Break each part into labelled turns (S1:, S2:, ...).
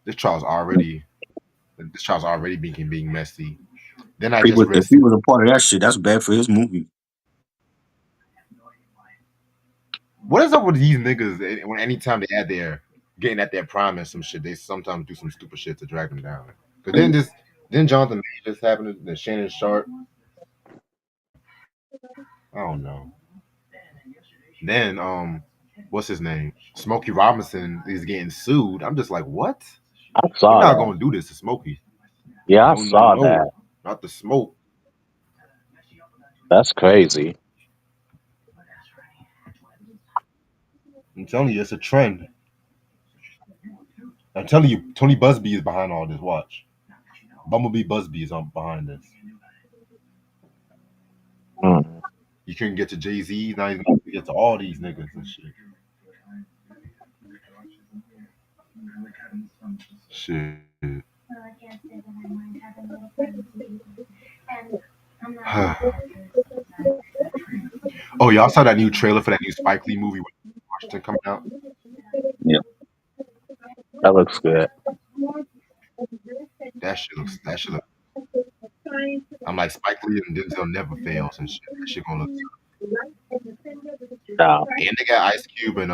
S1: this trial's already this trial's already being messy. Then I
S2: He
S1: just
S2: was
S1: read
S2: if he was a part of that shit, that's bad for his movie.
S1: what is up with these niggas when anytime they add their getting at their prime and some shit, they sometimes do some stupid shit to drag them down. But then Jonathan Majors happened, then Shannon Sharp. I don't know. Then what's his name? Smokey Robinson is getting sued. I'm just like, what?
S2: I
S1: We're
S2: saw
S1: not
S2: that.
S1: gonna do this to Smokey.
S2: Yeah, I
S1: No, no,
S2: saw that.
S1: no. Not the smoke.
S2: That's crazy.
S1: I'm telling you, it's a trend. I'm telling you, Tony Busby is behind all this. Watch. Bumblebee Busby is on behind this.
S2: Mm.
S1: You couldn't get to Jay Z, now he's gonna get to all these niggas and shit. Shit. Oh, y'all saw that new trailer for that new Spike Lee movie with Washington coming out?
S2: Yeah, that looks good.
S1: That shit looks. I'm like Spike Lee and Denzel never fails and shit. That shit gonna look.
S2: No.
S1: And they got Ice Cube and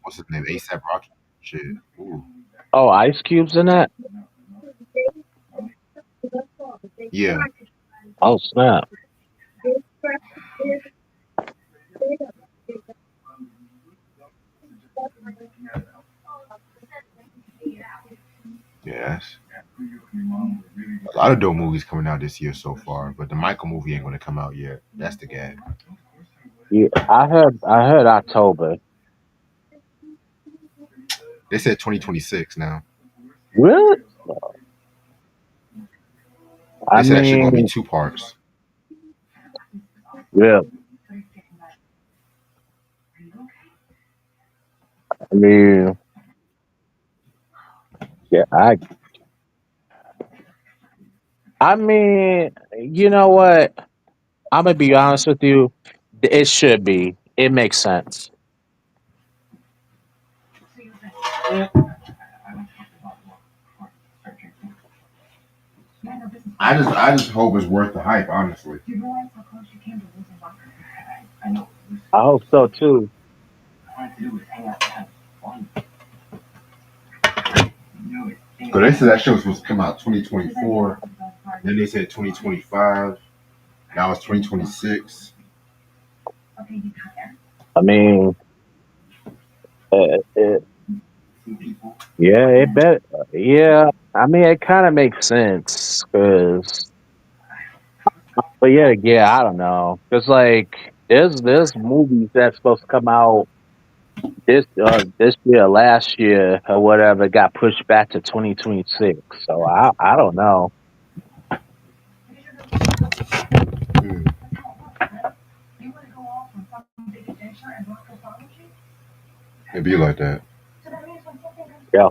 S1: what's his name? ASAP Rocky. Shit. Ooh.
S2: Oh, Ice Cube's in that?
S1: Yeah.
S2: Oh snap.
S1: Yes. A lot of dope movies coming out this year so far, but the Michael movie ain't gonna come out yet. That's the gag.
S2: Yeah, I heard October.
S1: They said 2026 now.
S2: Really? I
S1: They said that shit gonna be
S2: mean,
S1: 2 parts.
S2: yeah. I mean, yeah. I mean, you know what? I'm gonna be honest with you. It should be. It makes sense.
S1: I just hope it's worth the hype, honestly.
S2: I hope so too.
S1: Cause they said that shit was supposed to come out 2024. Then they said 2025. Now it's 2026.
S2: I mean, it, yeah, it bet. Yeah, I mean, it kind of makes sense because, but yeah, I don't know, because like there's movies that's supposed to come out this year, last year, or whatever, got pushed back to 2026. So I don't know.
S1: Mm, it be like that.
S2: Yeah,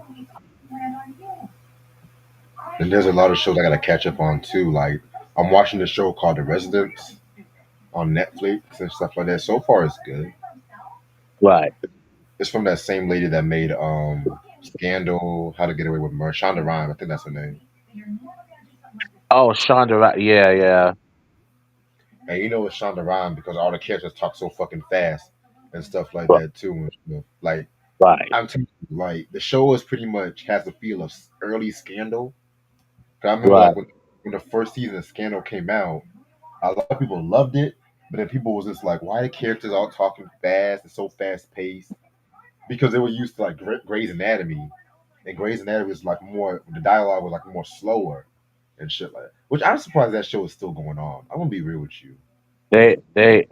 S1: And there's a lot of shows I gotta catch up on too. Like I'm watching this show called The Residents on Netflix and stuff like that. So far, it's good.
S2: right.
S1: It's from that same lady that made Scandal, How to Get Away with Murder, Shonda Rhimes. I think that's her name.
S2: Oh, Shonda, yeah, yeah,
S1: And you know it's Shonda Rhimes because all the characters talk so fucking fast and stuff like
S2: right,
S1: that too. And, like
S2: right,
S1: I'm telling you, like the show is pretty much has a feel of early Scandal. 'Cause I remember
S2: right,
S1: like when the first season of Scandal came out, a lot of people loved it, but then people was just like, why the characters all talking fast and so fast paced? Because they were used to like Grey's Anatomy, and Grey's Anatomy was like more the dialogue was like more slower and shit like that. Which I'm surprised that show is still going on. I'm gonna be real with you.
S2: they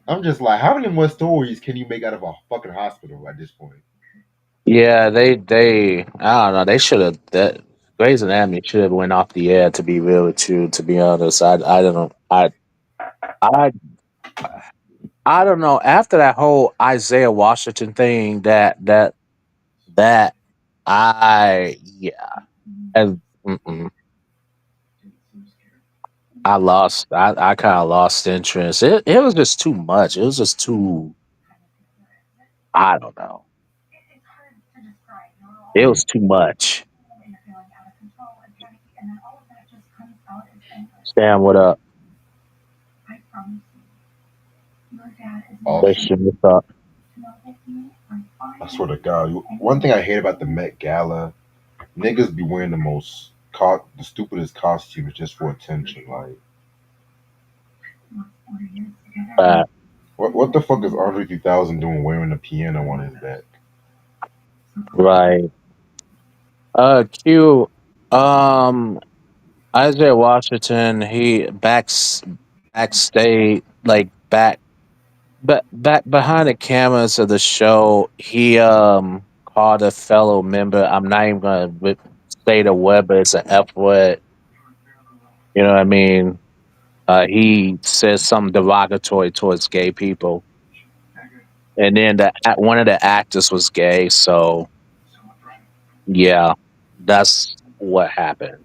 S1: I'm just like, how many more stories can you make out of a fucking hospital at this point?
S2: yeah, I don't know. They should have that Grey's Anatomy should have went off the air. To be real with you, to be honest, I don't know. I I don't know. After that whole Isaiah Washington thing, that I yeah, and mm-mm, I kind of lost interest. It was just too much. It was just too. I don't know. It
S1: Mm.
S2: was too much. Sam, what up?
S1: Awesome.
S2: Question, what's up?
S1: I swear to God, one thing I hate about the Met Gala, niggas be wearing the stupidest costumes just for attention. Like,
S2: Uh,
S1: what the fuck is Andre 3000 doing wearing a piano on his back?
S2: right. Q. Um, Isaiah Washington. He backstage, like back behind the cameras of the show. He called a fellow member. I'm not even gonna say the word, but it's an F word. You know what I mean? He says something derogatory towards gay people, and then one of the actors was gay. So yeah, that's what happened.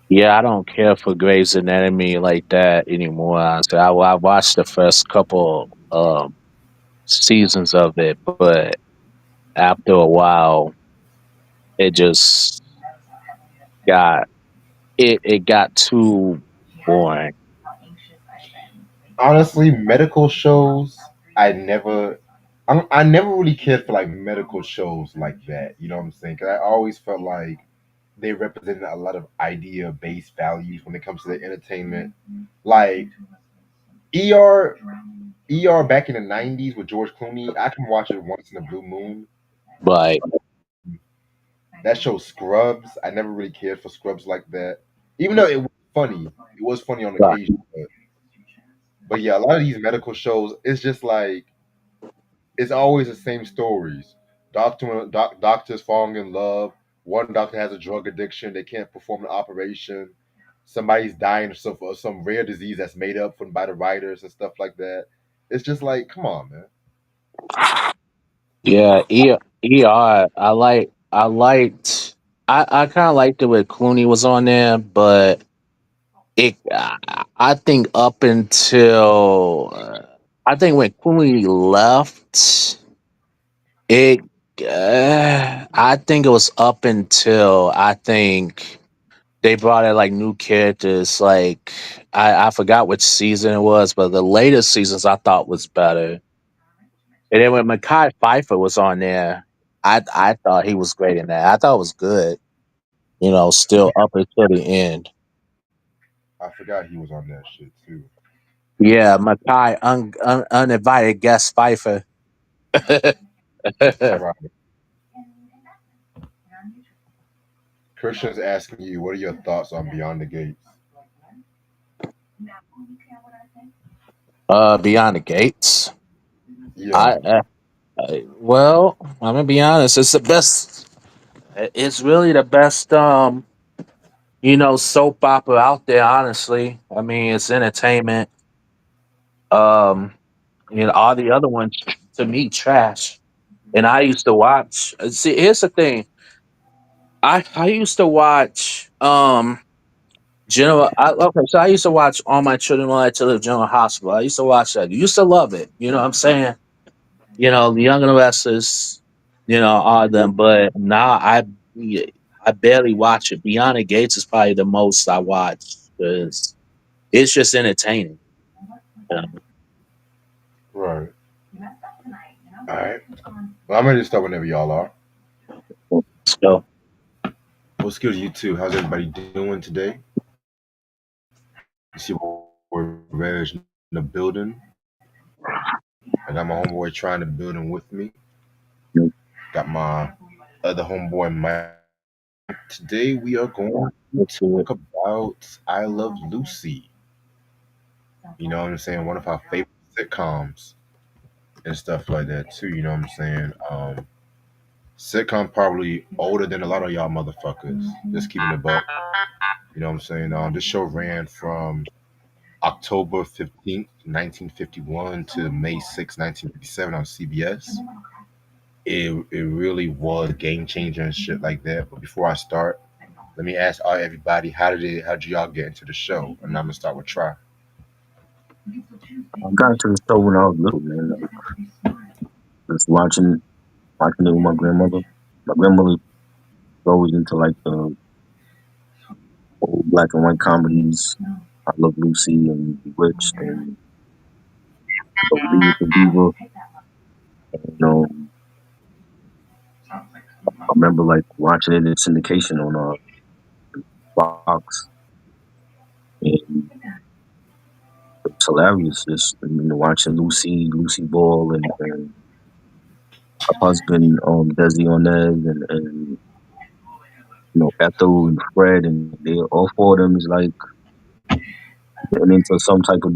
S2: Yeah, I don't care for Grey's Anatomy like that anymore. Honestly, I watched the first couple seasons of it, but after a while, it just got it got too boring.
S1: Honestly, medical shows, I never really cared for like medical shows like that. You know what I'm saying? Because I always felt like they represented a lot of idea based values when it comes to the entertainment. Like ER, ER back in the '90s with George Clooney, I can watch it once in a blue moon.
S2: But
S1: That show Scrubs, I never really cared for Scrubs like that. Even though it was funny, it was funny on
S2: right,
S1: occasion. But yeah, a lot of these medical shows, it's just like it's always the same stories. Doctors falling in love. One doctor has a drug addiction. They can't perform the operation. Somebody's dying of some rare disease that's made up from by the writers and stuff like that. It's just like, come on, man.
S2: yeah, I liked. I kind of liked it when Clooney was on there, but I think up until I think when Clooney left, it. I think it was up until I think they brought in like new characters. Like I forgot which season it was, but the latest seasons I thought was better. And then when Mackay Pfeiffer was on there, I thought he was great in that. I thought it was good. You know, still up until the end.
S1: I forgot he was on that shit too.
S2: Yeah, Mackay, uninvited guest Pfeiffer.
S1: Right. Christian's asking you, what are your thoughts on Beyond the Gates?
S2: Beyond the Gates.
S1: Yeah,
S2: I, well, I'm gonna be honest. It's the best. It's really the best. Soap opera out there. Honestly, I mean, it's entertainment. Um, all the other ones to me trash. And I used to watch. See, here's the thing. I used to watch General. So I used to watch All My Children Will I to Live General Hospital. I used to watch that. Used to love it. You know what I'm saying? The Young and the Restless. All of them. But now I barely watch it. Beyond the Gates is probably the most I watch because it's just entertaining. You know?
S1: right. All right. Well, I'm ready to start whenever y'all are.
S2: So
S1: What's good, you too? How's everybody doing today? You see, we're Reg in the building. I got my homeboy trying to build in with me. Got my other homeboy Mike. Today we are going to talk about I Love Lucy. You know what I'm saying? One of our favorite sitcoms and stuff like that too. You know what I'm saying? Sitcom probably older than a lot of y'all motherfuckers. Just keeping it buck. You know what I'm saying? This show ran from October 15th, 1951 to May 6th, 1957 on CBS. It really was a game changer and shit like that. But before I start, let me ask everybody, how did y'all get into the show? And I'm gonna start with Try.
S3: I got into the show when I was little, man. Just watching watching it with my grandmother. My grandmother was always into like the old black and white comedies. I Love Lucy and Bewitched and Leave the Beaver. You know, I remember like watching it in syndication on Fox, and it's hilarious. Just watching Lucy Ball, and her husband Desi Arnaz, and Ethel and Fred, and they all four of them is like getting into some type of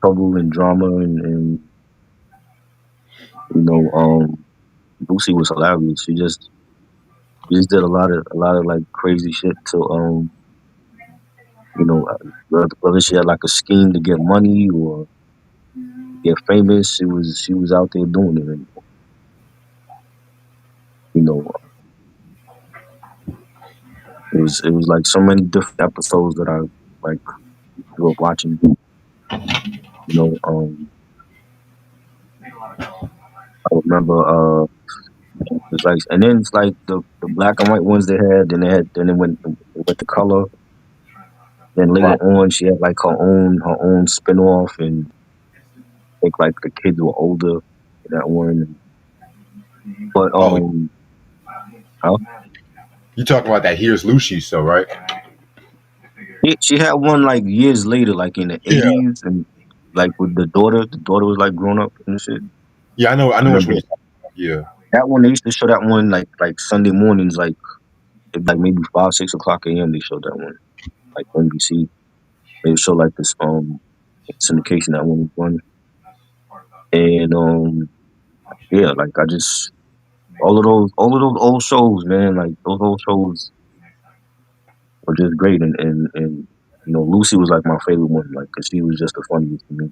S3: trouble and drama, and you know Lucy was hilarious. She just did a lot of like crazy shit to whether she had like a scheme to get money or get famous, she was out there doing it. And, you know, it was like so many different episodes that I like grew up watching. You know, I remember it's like, and then it's like the black and white ones they had. Then it went to color. Then later
S2: Right.
S3: on, she had like her own spin off, and I think like the kids were older for that one. But
S1: Oh,
S3: huh?
S1: you talking about that Here's Lucy show, right?
S3: She had one like years later, like in the
S1: Yeah.
S3: '80s, and like with the daughter. The daughter was like grown up and shit.
S1: Yeah, I
S3: I
S1: know which one
S3: remember
S1: you talking about. Yeah.
S3: that one. They used to show that one like Sunday mornings, like it'd be like maybe 5, 6 o'clock a.m. They showed that one like NBC. They would show like this syndication that one was one, and yeah, like I just all of those old shows, man. Like those old shows were just great, and Lucy was like my favorite one, like because she was just the funniest to me.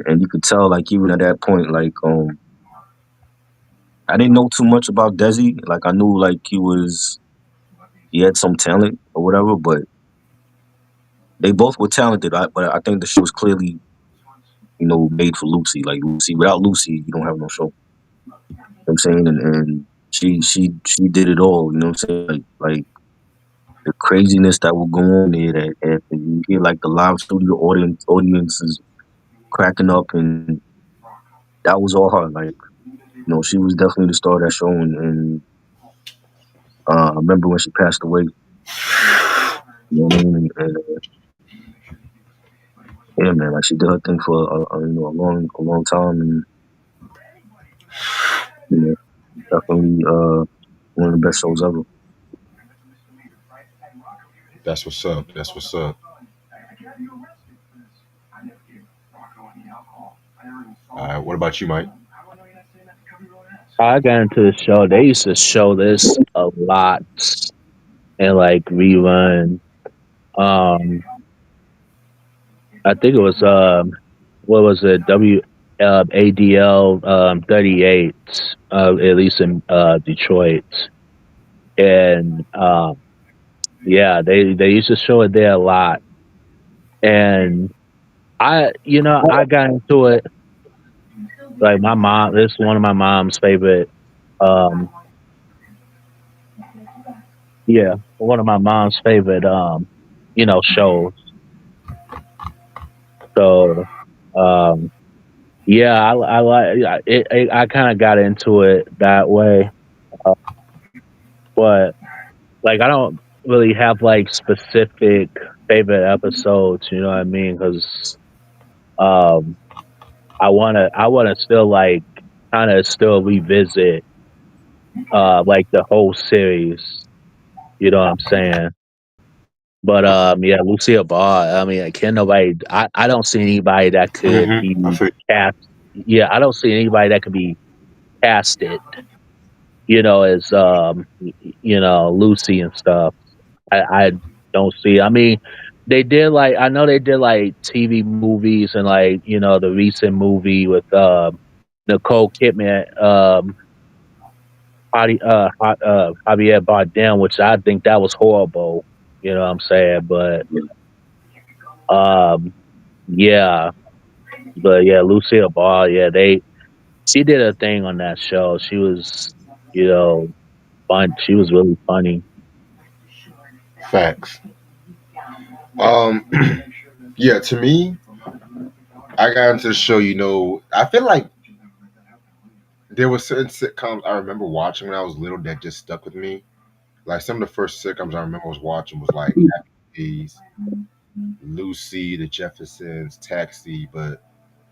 S3: And you could tell like even at that point, like I didn't know too much about Desi. Like I knew like he had some talent or whatever, but they both were talented. But I think the show was clearly made for Lucy. Like Lucy, without Lucy, you don't have no show. You know what I'm saying, and she did it all. You know what I'm saying, like the craziness that would go on there. That you hear like the live studio audiences cracking up, and that was all her. Like she was definitely the star of that show, and I remember when she passed away. You know what I mean? And yeah, man, like she did her thing for a long time, and you know, definitely one of the best shows ever.
S1: That's what's up. That's what's up. All right. What about you, Mike?
S2: I got into the show. They used to show this a lot and like rerun. Um, I think it was what was it? ADL 38, at least in Detroit, and yeah, they used to show it there a lot, and I got into it like my mom. This is one of my mom's favorite. Um, yeah, one of my mom's favorite. Shows. So, um, yeah, I like it. I kind of got into it that way, uh, but like I don't really have like specific favorite episodes. You know what I mean? Because um, I wanna still like kind of still revisit like the whole series. You know what I'm saying? But yeah, Lucia Ball. I mean, can nobody? I don't see anybody that could
S1: I
S2: be
S1: feel
S2: cast. Yeah, I don't see anybody that could be casted. As Lucy and stuff. I don't see. I mean, they did like I know they did like TV movies and like the recent movie with Nicole Kidman, Javier Bardem, which I think that was horrible. You know what I'm saying? But um, yeah, but yeah, Lucille Ball, yeah, She did a thing on that show. She was, you know, fun. She was really funny.
S1: Facts. Um, yeah. To me, I got into the show. I feel like there were certain sitcoms I remember watching when I was little that just stuck with me. Like some of the first sitcoms I remember was watching was like Happy Days, Lucy, The Jeffersons, Taxi. But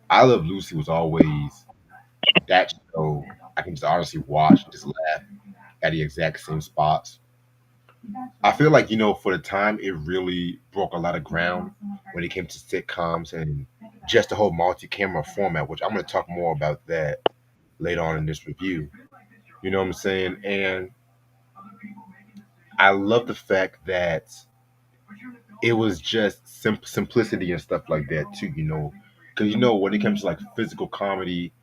S1: I Love Lucy was always that show I can just honestly watch and just laugh at the exact same spots. I feel like, for the time, it really broke a lot of ground when it came to sitcoms and just the whole multi camera format, which I'm going to talk more about that later on in this review. You know what I'm saying? And I love the fact that it was just simplicity and stuff like that, too, Because, when it comes to like physical comedy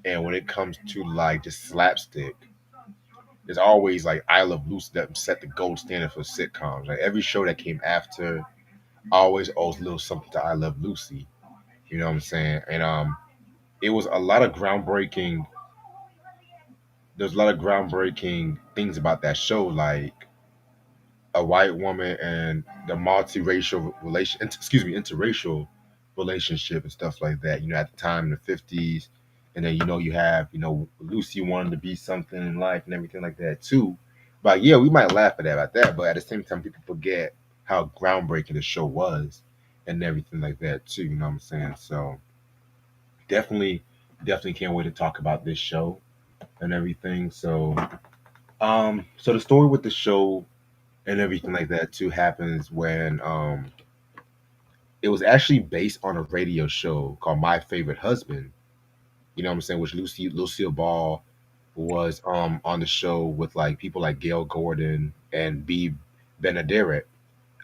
S1: and when it comes to like just slapstick, it's always like I Love Lucy that set the gold standard for sitcoms. Like every show that came after always owes a little something to I Love Lucy. You know what I'm saying? And it was a lot of groundbreaking. There's a lot of groundbreaking things about that show, like a white woman and the interracial relationship and stuff like that. At the time in the '50s, and then you have Lucy wanting to be something in life and everything like that too. But yeah, we might laugh at that about that, but at the same time, people forget how groundbreaking the show was and everything like that too. You know what I'm saying? So definitely, definitely can't wait to talk about this show and everything. So the story with the show and everything like that too happens when it was actually based on a radio show called My Favorite Husband. You know what I'm saying? Which Lucille Ball was on the show with like people like Gail Gordon and B Benaderet.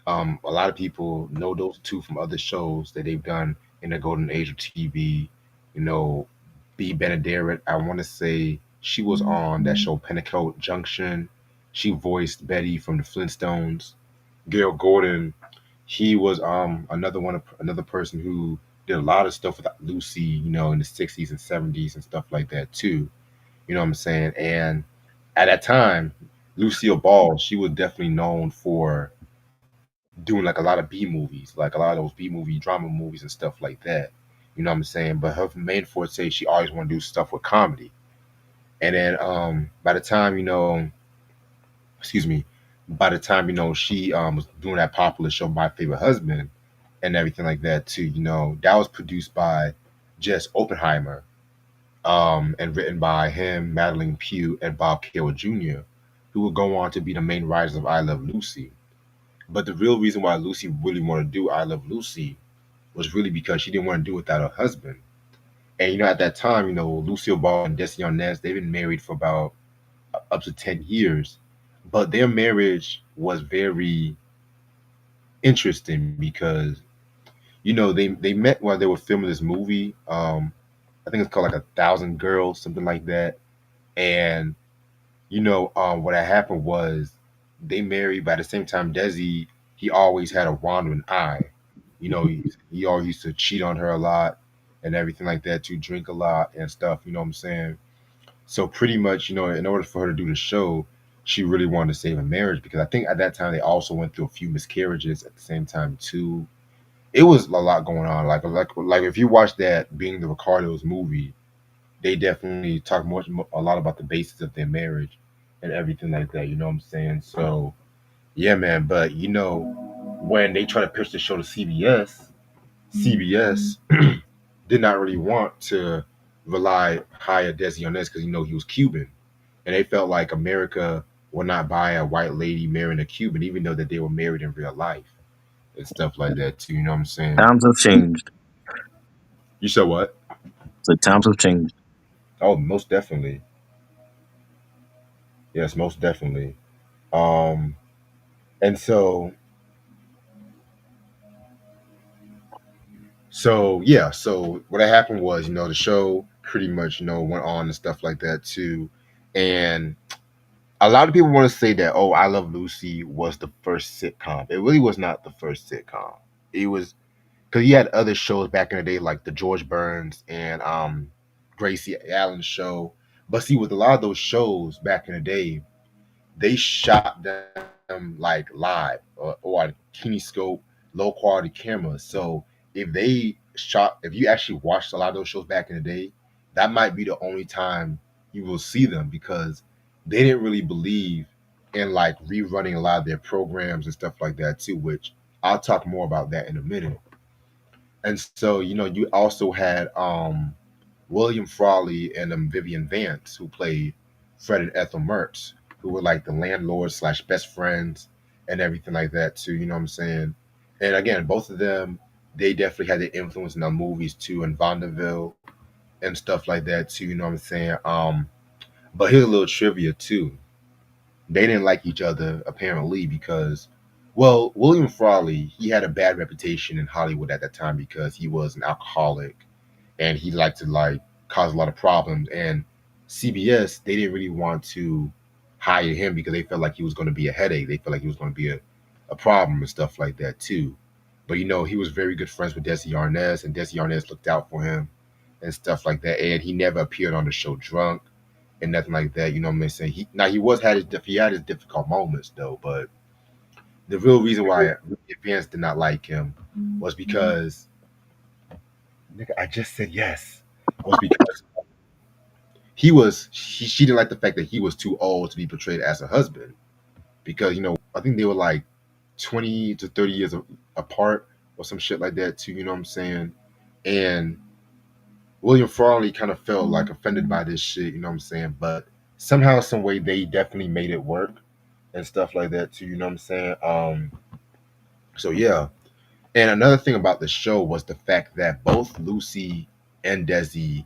S1: A lot of people know those two from other shows that they've done in the golden age of TV. You know, B Benaderet, I want to say she was on that show Pentecost Junction. She voiced Betty from the Flintstones. Gail Gordon, he was another person who did a lot of stuff with Lucy, in the '60s and '70s and stuff like that too. You know what I'm saying? And at that time, Lucille Ball, she was definitely known for doing like a lot of B movies, like a lot of those B movie drama movies and stuff like that. You know what I'm saying? But her main forte, she always want to do stuff with comedy. And then by the time excuse me, by the time she was doing that popular show, My Favorite Husband, and everything like that too. That was produced by Jess Oppenheimer, and written by him, Madeline Pugh, and Bob Carroll Jr., who would go on to be the main writers of I Love Lucy. But the real reason why Lucy really wanted to do I Love Lucy was really because she didn't want to do it without her husband. And at that time, Lucille Ball and Desi Arnaz, they've been married for about up to 10 years, but their marriage was very interesting because they met while they were filming this movie. I think it's called like A Thousand Girls, something like that. And what had happened was they married. By the same time, Desi, he always had a wandering eye. He always used to cheat on her a lot and everything like that, to drink a lot and stuff. You know what I'm saying? So pretty much, in order for her to do the show, she really wanted to save a marriage because I think at that time they also went through a few miscarriages at the same time too. It was a lot going on. Like if you watch that Being the Ricardos movie, they definitely talk a lot about the basis of their marriage and everything like that. You know what I'm saying? So yeah, man. But when they try to pitch the show to CBS did not really want to hire Desi on this because he was Cuban, and they felt like America would not buy a white lady marrying a Cuban, even though that they were married in real life and stuff like that too. You know what I'm saying?
S3: Times have changed.
S1: You said what?
S3: So times have changed.
S1: Oh, most definitely. Yes, most definitely. Um, and so yeah, so what happened was, the show pretty much, went on and stuff like that too. And a lot of people want to say that, oh, I Love Lucy was the first sitcom. It really was not the first sitcom. It was because he had other shows back in the day, like the George Burns and Gracie Allen's show. But see, with a lot of those shows back in the day, they shot them like live or on kinescope, low quality cameras. So if you actually watched a lot of those shows back in the day, that might be the only time you will see them because they didn't really believe in like rerunning a lot of their programs and stuff like that too. Which I'll talk more about that in a minute. And so you also had William Frawley and Vivian Vance, who played Fred and Ethel Mertz, who were like the landlords slash best friends and everything like that too. You know what I'm saying? And again, both of them, they definitely had their influence in the movies too, and Vaudeville and stuff like that too. You know what I'm saying? But here's a little trivia too. They didn't like each other apparently because, well, William Frawley, he had a bad reputation in Hollywood at that time because he was an alcoholic and he liked to like cause a lot of problems. And CBS, they didn't really want to hire him because they felt like he was going to be a headache. They felt like he was going to be a problem and stuff like that too. But he was very good friends with Desi Arnaz, and Desi Arnaz looked out for him and stuff like that. And he never appeared on the show drunk and nothing like that. You know what I'm saying? He had his difficult moments though, but the real reason why Vance did not like him was because nigga, I just said yes. Was because she didn't like the fact that he was too old to be portrayed as a husband because I think they were like 20 to 30 years apart or some shit like that too. You know what I'm saying? And William Frawley kind of felt like offended by this shit. You know what I'm saying? But somehow, some way, they definitely made it work and stuff like that too. You know what I'm saying? So yeah. And another thing about the show was the fact that both Lucy and Desi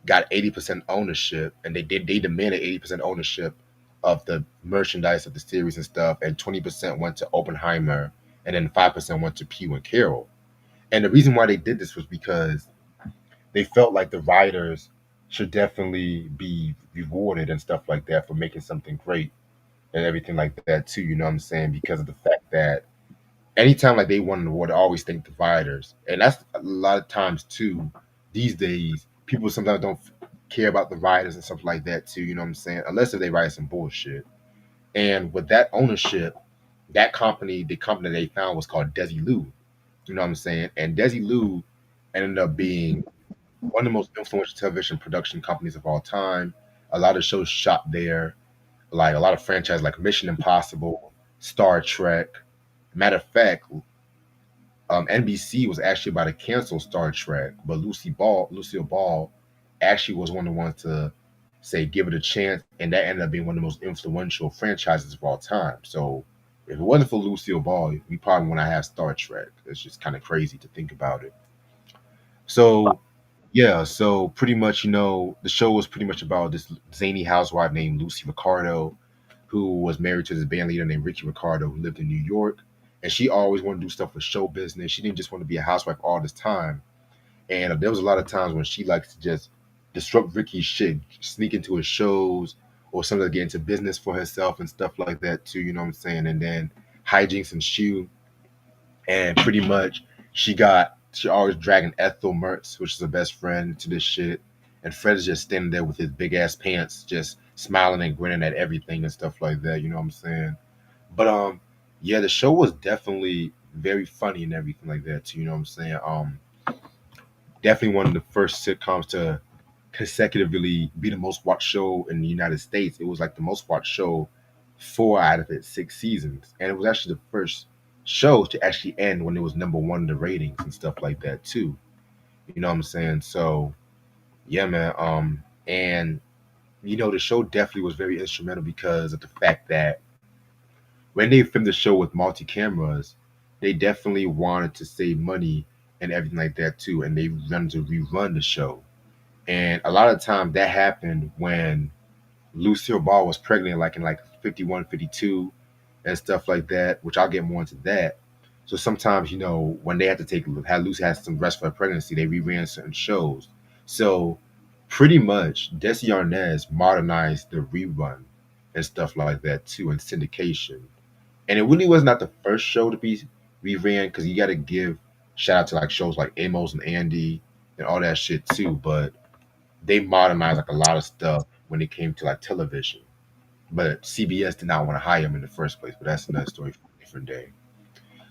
S1: got 80% ownership, and they demanded 80% ownership of the merchandise of the series and stuff, and 20% went to Oppenheimer, and then 5% went to Pew and Carroll. And the reason why they did this was because they felt like the writers should definitely be rewarded and stuff like that for making something great and everything like that too. You know what I'm saying? Because of the fact that anytime like they won an award, I always thank the writers, and that's a lot of times too. These days, people sometimes don't care about the writers and stuff like that too. You know what I'm saying? Unless if they write some bullshit. And with that ownership, the company they found was called Desi Lou. You know what I'm saying? And Desi Lou ended up being one of the most influential television production companies of all time. A lot of shows shot there, like a lot of franchises like Mission Impossible, Star Trek. Matter of fact, NBC was actually about to cancel Star Trek, but Lucille Ball, actually was one of the ones to say give it a chance, and that ended up being one of the most influential franchises of all time. So if it wasn't for Lucille Ball, we probably wouldn't have Star Trek. It's just kind of crazy to think about it. So yeah, so pretty much, the show was pretty much about this zany housewife named Lucy Ricardo, who was married to this band leader named Ricky Ricardo, who lived in New York. And she always wanted to do stuff with show business. She didn't just want to be a housewife all this time. And there was a lot of times when she likes to just disrupt Ricky's shit, sneak into his shows, or sometimes get into business for herself and stuff like that too. You know what I'm saying? And then hijinks ensue, and pretty much she always dragging Ethel Mertz, which is her best friend, to this shit. And Fred is just standing there with his big ass pants, just smiling and grinning at everything and stuff like that. You know what I'm saying? But yeah, the show was definitely very funny and everything like that too. You know what I'm saying? Definitely one of the first sitcoms to consecutively be the most watched show in the United States. It was like the most watched show 4 out of its 6 seasons, and it was actually the first show to actually end when it was number one in the ratings and stuff like that too. You know what I'm saying? So yeah, man. And the show definitely was very instrumental because of the fact that when they filmed the show with multi cameras, they definitely wanted to save money and everything like that too, and they wanted to rerun the show. And a lot of time that happened when Lucille Ball was pregnant, like in like 51, 52, and stuff like that, which I'll get more into that. So sometimes, when they had to had Lucy had some rest for her pregnancy, they reran certain shows. So pretty much, Desi Arnaz modernized the rerun and stuff like that too, and syndication. And it really was not the first show to be reran because you got to give shout out to like shows like Amos and Andy and all that shit too. But they modernized like a lot of stuff when it came to like television. But CBS did not want to hire him in the first place. But that's another story for a different day.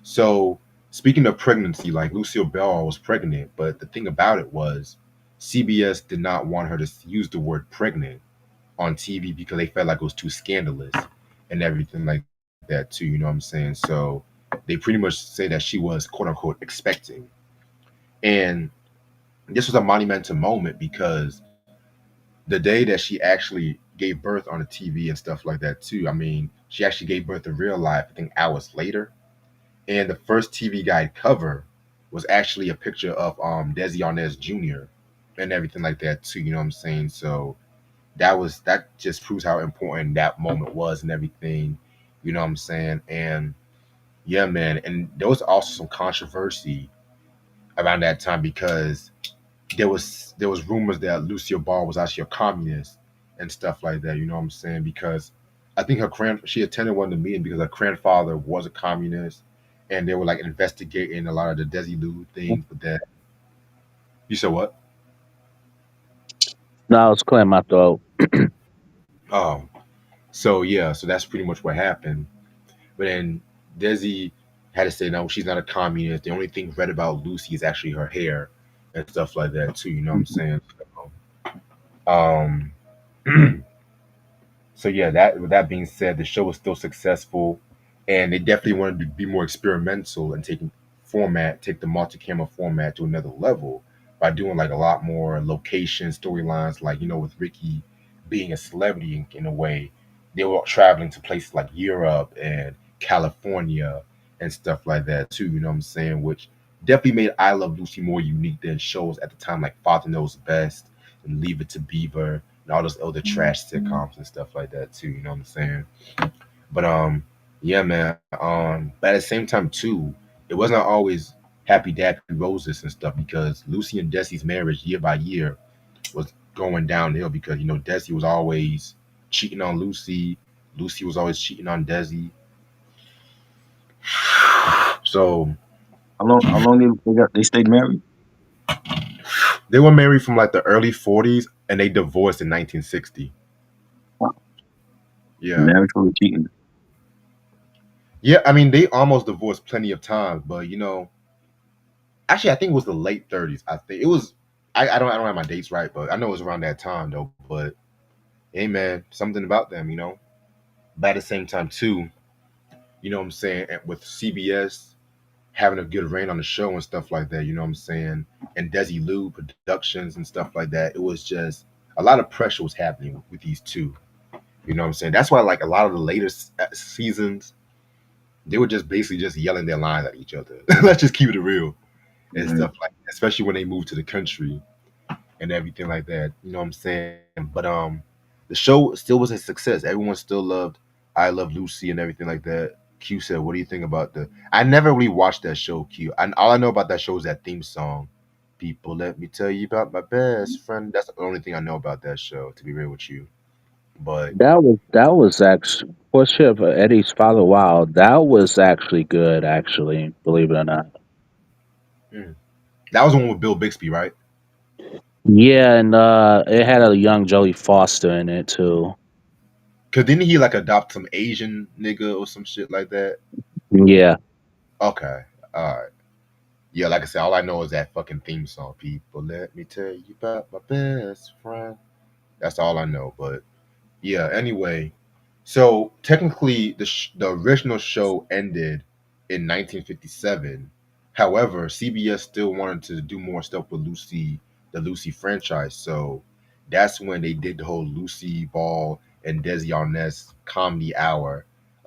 S1: So speaking of pregnancy, like Lucille Bell was pregnant, but the thing about it was CBS did not want her to use the word pregnant on TV because they felt like it was too scandalous and everything like that too. You know what I'm saying? So they pretty much say that she was quote unquote expecting, and this was a monumental moment because the day that she actually gave birth on the TV and stuff like that too. I mean, she actually gave birth in real life. I think hours later, and the first TV Guide cover was actually a picture of Desi Arnaz Jr. and everything like that too. You know what I'm saying? So that just proves how important that moment was and everything. You know what I'm saying? And yeah, man. And there was also some controversy around that time because there was rumors that Lucille Ball was actually a communist and stuff like that. You know what I'm saying? Because I think she attended one of the meetings because her grandfather was a communist, and they were like investigating a lot of the Desilu things. But that you said what?
S2: No, I was clearing my throat.
S1: Oh, so yeah, so that's pretty much what happened. But then Desi had to say no, she's not a communist. The only thing red about Lucy is actually her hair and stuff like that too. You know what I'm saying? Um, So yeah, that with that being said, the show was still successful, and they definitely wanted to be more experimental and take the multi-camera format to another level by doing like a lot more location storylines, like with Ricky being a celebrity in a way. They were traveling to places like Europe and California and stuff like that too. You know what I'm saying? Which definitely made I Love Lucy more unique than shows at the time like Father Knows Best and Leave It to Beaver and all those other trash sitcoms and stuff like that too. You know what I'm saying? But yeah, man. But at the same time too, it wasn't always happy dappy roses and stuff because Lucy and Desi's marriage year by year was going downhill because Desi was always cheating on Lucy. Lucy was always cheating on Desi. So
S3: How long they stayed married?
S1: they were married from like the early 40s and they divorced in 1960.
S3: Wow.
S1: Yeah.
S3: Marriage for cheating.
S1: Yeah, I mean they almost divorced plenty of times, but actually, I think it was the late 30s. I think it was. I don't have my dates right, but I know it was around that time though. But hey, man, something about them. But at the same time too, what I'm saying, with CBS having a good reign on the show and stuff like that. You know what I'm saying, and Desi Lou Productions and stuff like that. It was just a lot of pressure was happening with these two. You know what I'm saying? That's why like a lot of the later seasons, they were just basically just yelling their lines at each other. Let's just keep it real and
S3: Mm-hmm.
S1: stuff like that, especially when they moved to the country and everything like that. You know what I'm saying? But the show still was a success. Everyone still loved I Love Lucy and everything like that. Q said, "What do you think about the?" I never really watched that show, Q. And all I know about that show is that theme song. People, let me tell you about my best friend. That's the only thing I know about that show. To be real with you, but
S2: That was actually Portia of Eddie's Father. Wow, that was actually good. Actually, believe it or not.
S1: mm, that was the one with Bill Bixby, right?
S2: Yeah, and it had a young Jodie Foster in it too.
S1: Cause didn't he like adopt some Asian nigga or some shit like that?
S2: Yeah,
S1: Okay, all right. Yeah, like I said, all I know is that fucking theme song. People, let me tell you about my best friend. That's all I know. But yeah, anyway. So technically, the original show ended in 1957. However, CBS still wanted to do more stuff with the Lucy franchise. So that's when they did the whole Lucy Ball and Desi Arnaz comedy hour,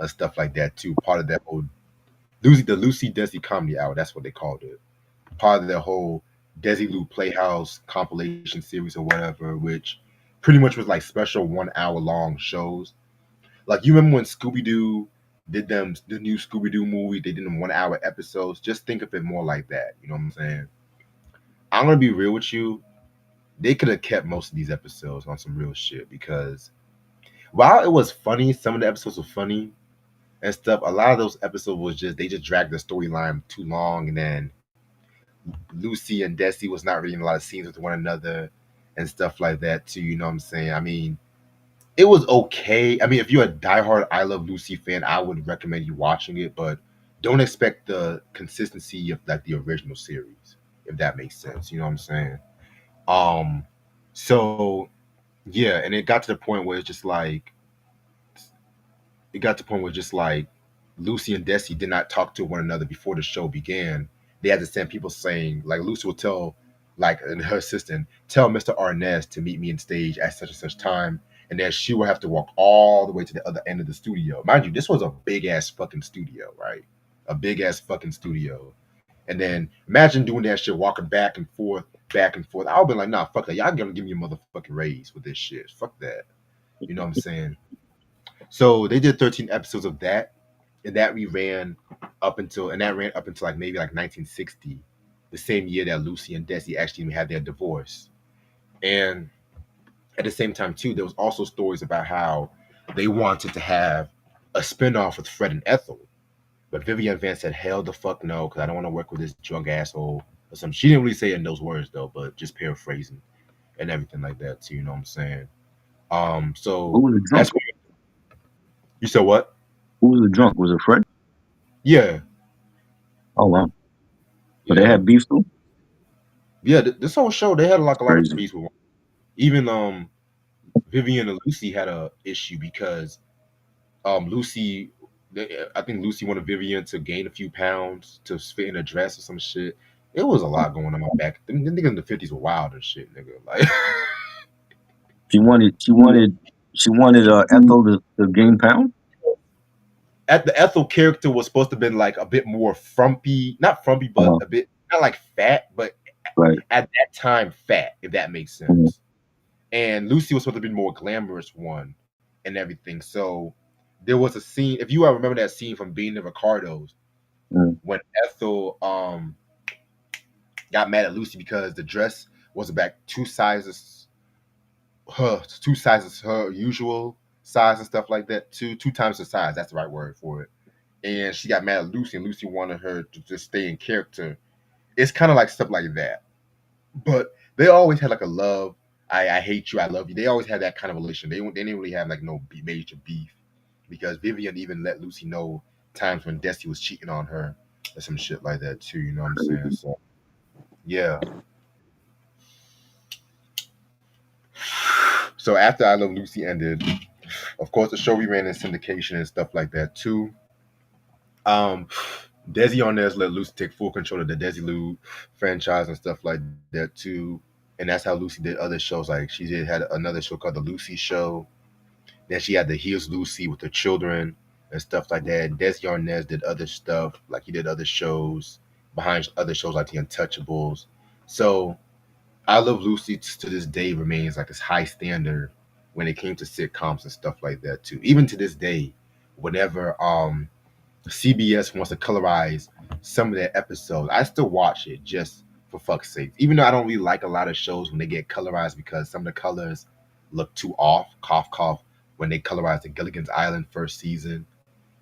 S1: stuff like that too. Part of that whole the Lucy Desi comedy hour. That's what they called it. Part of the whole Desilu Playhouse compilation series or whatever, which pretty much was like special 1 hour long shows. Like you remember when Scooby Doo did the new Scooby Doo movie? They did them 1 hour episodes. Just think of it more like that. You know what I'm saying? I'm gonna be real with you. They could have kept most of these episodes on some real shit because while it was funny, some of the episodes were funny and stuff. A lot of those episodes was just they just dragged the storyline too long, and then Lucy and Desi was not really in a lot of scenes with one another, and stuff like that too. You know what I'm saying? I mean, it was okay. I mean, if you're a diehard I Love Lucy fan, I would recommend you watching it, but don't expect the consistency of like the original series, if that makes sense. You know what I'm saying? Um, so yeah, and it got to the point where it's just like it got to the point where just like Lucy and Desi did not talk to one another before the show began. They had to send people saying like Lucy will tell like and her assistant tell Mr. Arnaz to meet me in stage at such and such time, and then she will have to walk all the way to the other end of the studio. Mind you, this was a big ass fucking studio, right? A big ass fucking studio. And then imagine doing that shit, walking back and forth, back and forth. I'll be like, nah, fuck that. Y'all gonna give me a motherfucking raise with this shit. Fuck that. You know what I'm saying? So they did 13 episodes of that, and that ran up until like maybe like 1960, the same year that Lucy and Desi actually had their divorce. And at the same time too, there was also stories about how they wanted to have a spinoff with Fred and Ethel, but Vivian Vance said, "Hell the fuck no, because I don't want to work with this drunk asshole." Or something. She didn't really say it in those words though, but just paraphrasing and everything like that too. You know what I'm saying?
S3: Who
S1: So
S3: was the drunk?
S1: that's what you said. What?
S3: Who was the drunk? Was it Fred?
S1: Yeah,
S3: Oh wow. So they
S1: yeah.
S3: had beef too.
S1: Yeah, this whole show they had like a lot of
S3: Crazy.
S1: beats with one. Even Vivian and Lucy had a issue because Lucy I think Lucy wanted Vivian to gain a few pounds to fit in a dress or some shit. It was a lot going on back. Them niggas in the 50s were wild and shit, nigga. Like
S3: She wanted. She wanted. She wanted Ethel to gain pound.
S1: at the Ethel character was supposed to have been like a bit more frumpy, not frumpy, but
S3: Uh,
S1: a bit not like fat, but
S3: right.
S1: at that time fat, if that makes
S3: Mm,
S1: sense. And Lucy was supposed to be more glamorous one and everything. So there was a scene. If you remember that scene from Being the Ricardos
S3: mm,
S1: when Ethel got mad at Lucy because the dress was back two sizes her usual size and stuff like that. Two times the size. That's the right word for it. And she got mad at Lucy, and Lucy wanted her to just stay in character. It's kind of like stuff like that. But they always had like a love. I hate you. I love you. They always had that kind of relation. They didn't really have like no major beef because Vivian even let Lucy know times when Desi was cheating on her or some shit like that too. You know what I'm saying?
S3: crazy.
S1: So yeah. So after I Love Lucy ended, of course the show ran in syndication and stuff like that too. Um, Desi Arnaz let Lucy take full control of the Desilu franchise and stuff like that too. And that's how Lucy did other shows. Like she had another show called The Lucy Show. Then she had the Here's Lucy with the children and stuff like that. Desi Arnaz did other stuff. Like he did other shows behind other shows like The Untouchables. So I Love Lucy to this day remains like this high standard when it came to sitcoms and stuff like that too. Even to this day, whenever CBS wants to colorize some of their episodes, I still watch it just for fuck's sake. Even though I don't really like a lot of shows when they get colorized because some of the colors look too off, cough cough, when they colorized the Gilligan's Island first season.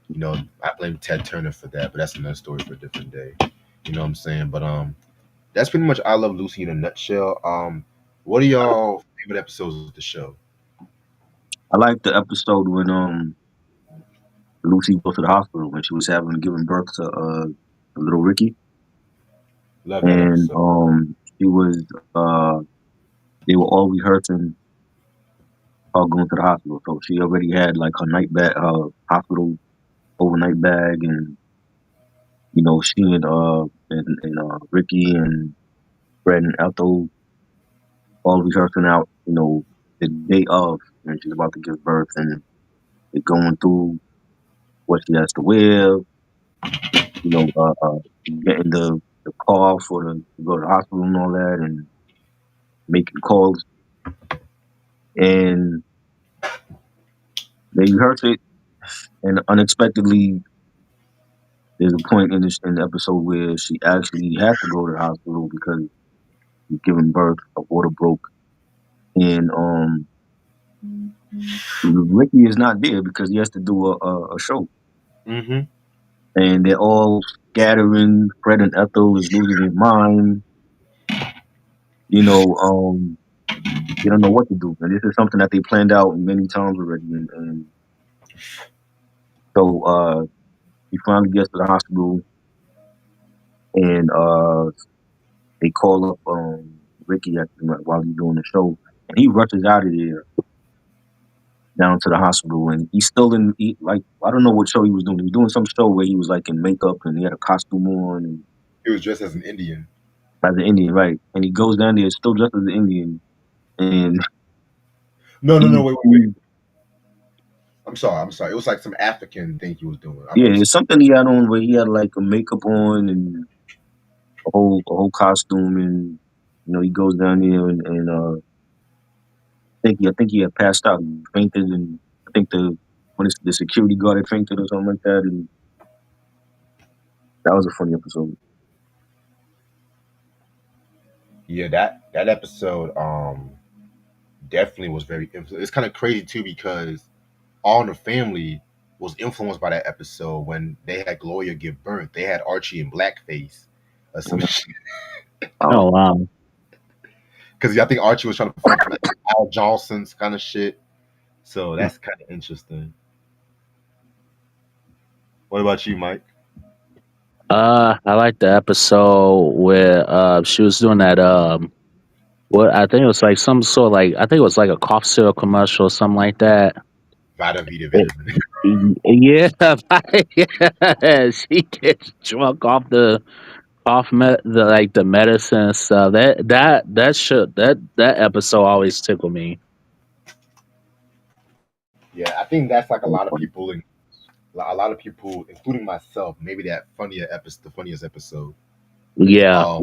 S1: You know, I blame Ted Turner for that, but that's another story for a different day. You know what I'm saying? But that's pretty much I Love Lucy in a nutshell. What are y'all favorite episodes of the show?
S3: I like the episode when Lucy goes to the hospital when she was having giving birth to little Ricky,
S1: Love that
S3: and
S1: episode.
S3: she was they were all rehearsing her going to the hospital. So she already had like her night bag, her hospital overnight bag, and she and Ricky and Fred and Ethel all rehearsing out, the day of when she's about to give birth, and they're going through what she has to wear, getting the car for to go to the hospital and all that, and making calls, and they rehearse it, and unexpectedly, there's a point in the episode where she actually has to go to the hospital because she's giving birth, her water broke, and Ricky is not there because he has to do a show,
S1: Mm-hmm.
S3: and they're all scattering. Fred and Ethel is losing his mind, you know. They don't know what to do, and this is something that they planned out many times already. And so he finally gets to the hospital, and they call up Ricky while he's doing the show, and he rushes out of there down to the hospital, and he's still like I don't know what show he was doing. He was doing some show where he was like in makeup and he had a costume on and
S1: He was dressed as an Indian.
S3: as an Indian, right? And he goes down there still dressed as an Indian, and
S1: No, no,
S3: he,
S1: no. Wait, wait, wait.
S3: he
S1: I'm sorry. I'm sorry. It was like some African thing he was doing. I
S3: yeah,
S1: know it's
S3: it's something he had on where he had like a makeup on and a whole costume, and he goes down there and I think he had passed out, he fainted, and I think the security guard had fainted or something like that, and that was a funny episode.
S1: yeah. That episode definitely was very influential. It's kind of crazy too because All in the Family was influenced by that episode when they had Gloria give birth. They had Archie in blackface or some shit.
S2: Oh
S3: Um,
S2: wow.
S1: Because I think Archie was trying to perform for like Al Johnson's kind of shit. So that's kind of interesting. What about you, Mike?
S2: I like the episode where she was doing that what I think it was like some sort of like I think it was like a cough syrup commercial or something like that.
S1: Vada Vita
S2: It-
S1: Vitamin.
S2: yeah, yeah, she gets drunk off the like the medicine and stuff. That episode always tickle me.
S1: Yeah, I think that's like a
S3: that was
S1: lot of
S3: funny.
S1: people, a lot of people, including myself, maybe that funnier episode, the funniest episode.
S2: Yeah,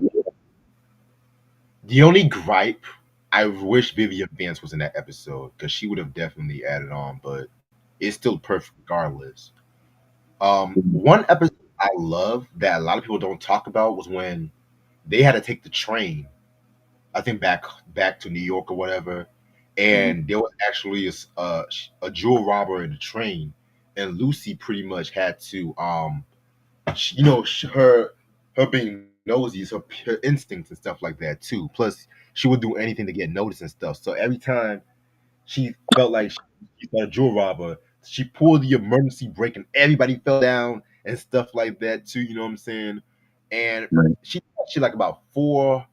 S1: The only gripe, I wish Vivian Vance was in that episode because she would have definitely added on, but it's still perfect regardless. One episode I love that a lot of people don't talk about was when they had to take the train. I think back to New York or whatever,
S3: Mhm.
S1: and there was actually a jewel robber in the train, and Lucy pretty much had to her being nosy is her instincts and stuff like that too. Plus, she would do anything to get noticed and stuff. So every time she felt like she saw a jewel robber, she pulled the emergency brake and everybody fell down and stuff like that too. You know what I'm saying? And
S3: Right,
S1: she like about four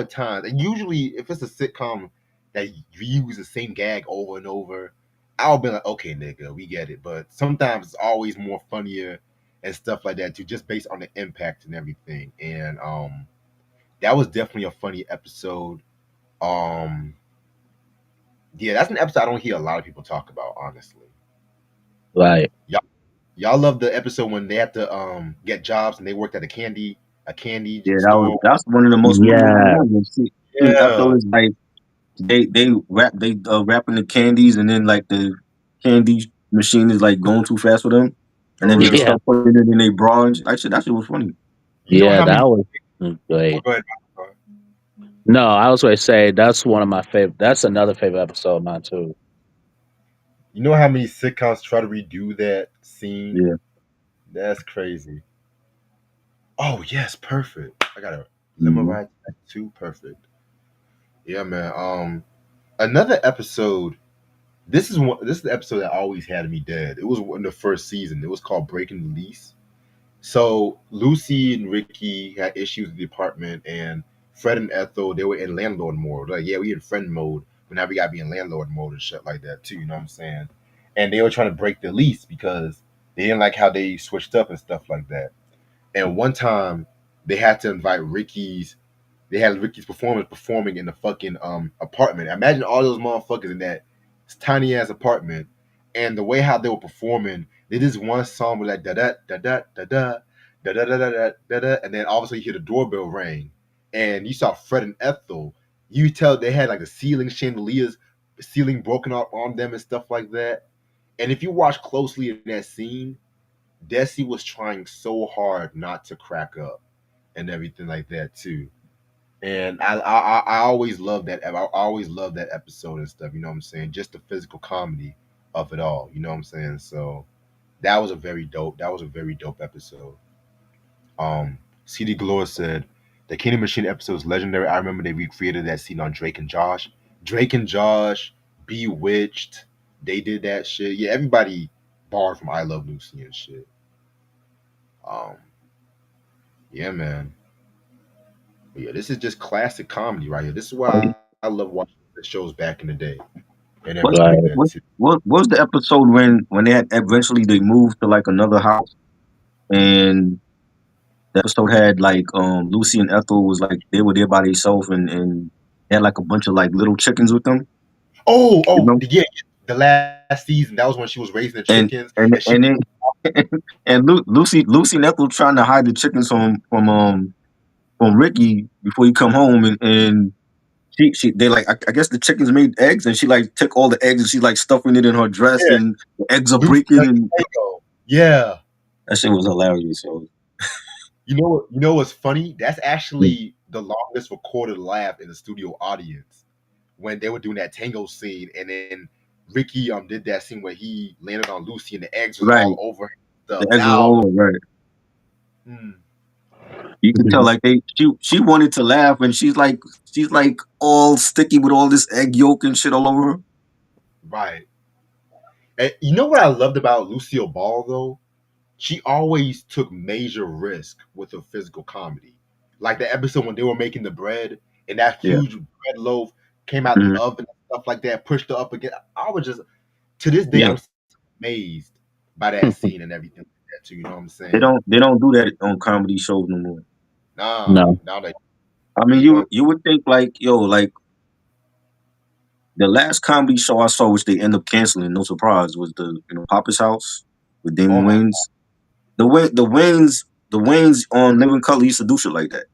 S1: times. And usually, if it's a sitcom that reuse the same gag over and over, I'll be like, okay, nigga, we get it. But sometimes it's always more funnier and stuff like that too, just based on the impact and everything. And that was definitely a funny episode. Um, yeah, that's an episode I don't hear a lot of people talk about, honestly.
S2: right.
S1: Y'all, y'all love the episode when they have to get jobs and they worked at a candy
S3: yeah,
S1: store.
S3: that's one of the most memorable
S2: Yeah,
S3: ones. After
S1: Yeah,
S3: it's like they wrapping the candies, and then like the candy machine is like going too fast for them, and
S1: for
S3: then they just
S2: yeah,
S1: real.
S3: start putting it in their bra. That shit was funny.
S1: You know
S2: yeah.
S1: how many?
S2: That was
S1: Oh,
S2: great.
S1: go ahead.
S2: No, I was going to say that's one of my favorite. That's another favorite episode of mine too.
S1: You know how many sitcoms try to redo that scene?
S3: Yeah.
S1: That's crazy. Oh yes, perfect. I gotta
S3: Hmm.
S1: memorize that too. Perfect. Yeah, man. Another episode. This is the episode that always had me dead. It was in the first season. It was called Breaking the Lease. So Lucy and Ricky had issues with the apartment, and Fred and Ethel they were in landlord mode. Like, yeah, we in friend mode, but now we gotta be in landlord mode and shit like that too. You know what I'm saying? And they were trying to break the lease because they didn't like how they switched up and stuff like that. And one time they had to invite they had Ricky's performance performing in the fucking apartment. Imagine all those motherfuckers in that tiny ass apartment, and the way how they were performing. They did this one song with like da da da da da da da da da da da da, and then obviously you hear the doorbell ring, and you saw Fred and Ethel. You tell they had like the ceiling chandeliers, the ceiling broken up on them and stuff like that. And if you watch closely in that scene, Desi was trying so hard not to crack up and everything like that too. And I always love that. I always love that episode and stuff. You know what I'm saying? Just the physical comedy of it all. You know what I'm saying? So that was a very dope. That was a very dope episode. CD Gloria said the Candy Machine episode is legendary. I remember they recreated that scene on Drake and Josh. Drake and Josh, Bewitched, they did that shit. Yeah, everybody borrowed from I Love Lucy and shit. Um, yeah, man. But yeah, this is just classic comedy right here. This is why I love watching the shows back in the day and everything
S3: What
S1: like
S2: Right.
S1: that too.
S3: what was the episode when they had eventually they moved to like another house and the episode had like Lucy and Ethel was like they were there by themselves and they had like a bunch of like little chickens with them, you know?
S1: Yeah, the last season that was when she was raising the chickens
S3: And
S1: and she.
S3: and and then and Lucy and Ethel trying to hide the chickens from Ricky before he come home and she they like I guess the chickens made eggs and she like took all the eggs and she like stuffing it in her dress
S1: Yeah,
S3: and the eggs are
S1: Lucy
S3: breaking
S1: like
S3: and
S1: Tango. Yeah.
S3: that shit was hilarious. So
S1: You know what? You know what's funny? That's
S3: mm,
S1: actually the longest recorded laugh in the studio audience when they were doing that tango scene, and then Ricky did that scene where he landed on Lucy and the eggs was all
S3: right,
S1: over him and stuff.
S3: the eggs
S1: That
S3: was
S1: was,
S3: all over, right.
S1: mm,
S3: You could tell like she wanted to laugh and she's like all sticky with all this egg yolk and shit all over her.
S1: right. And you know what I loved about Lucille Ball though? She always took major risk with her physical comedy. Like the episode when they were making the bread and that
S3: Yeah.
S1: huge bread loaf came out the
S3: Mhm.
S1: oven and stuff like that, pushed her up again. I was just to this day
S3: Yeah.
S1: I'm amazed by that scene and everything like that too. You know what I'm saying?
S3: They don't do that on comedy shows no more.
S1: Nah,
S2: No.
S1: now
S3: I mean,
S1: they don't.
S3: you would think like yo, like the last comedy show I saw, which they end up canceling, no surprise, was the Papa's House with
S1: Oh
S3: Damon
S1: my,
S3: Wayans. The Wayans on Living Color used to do shit like that,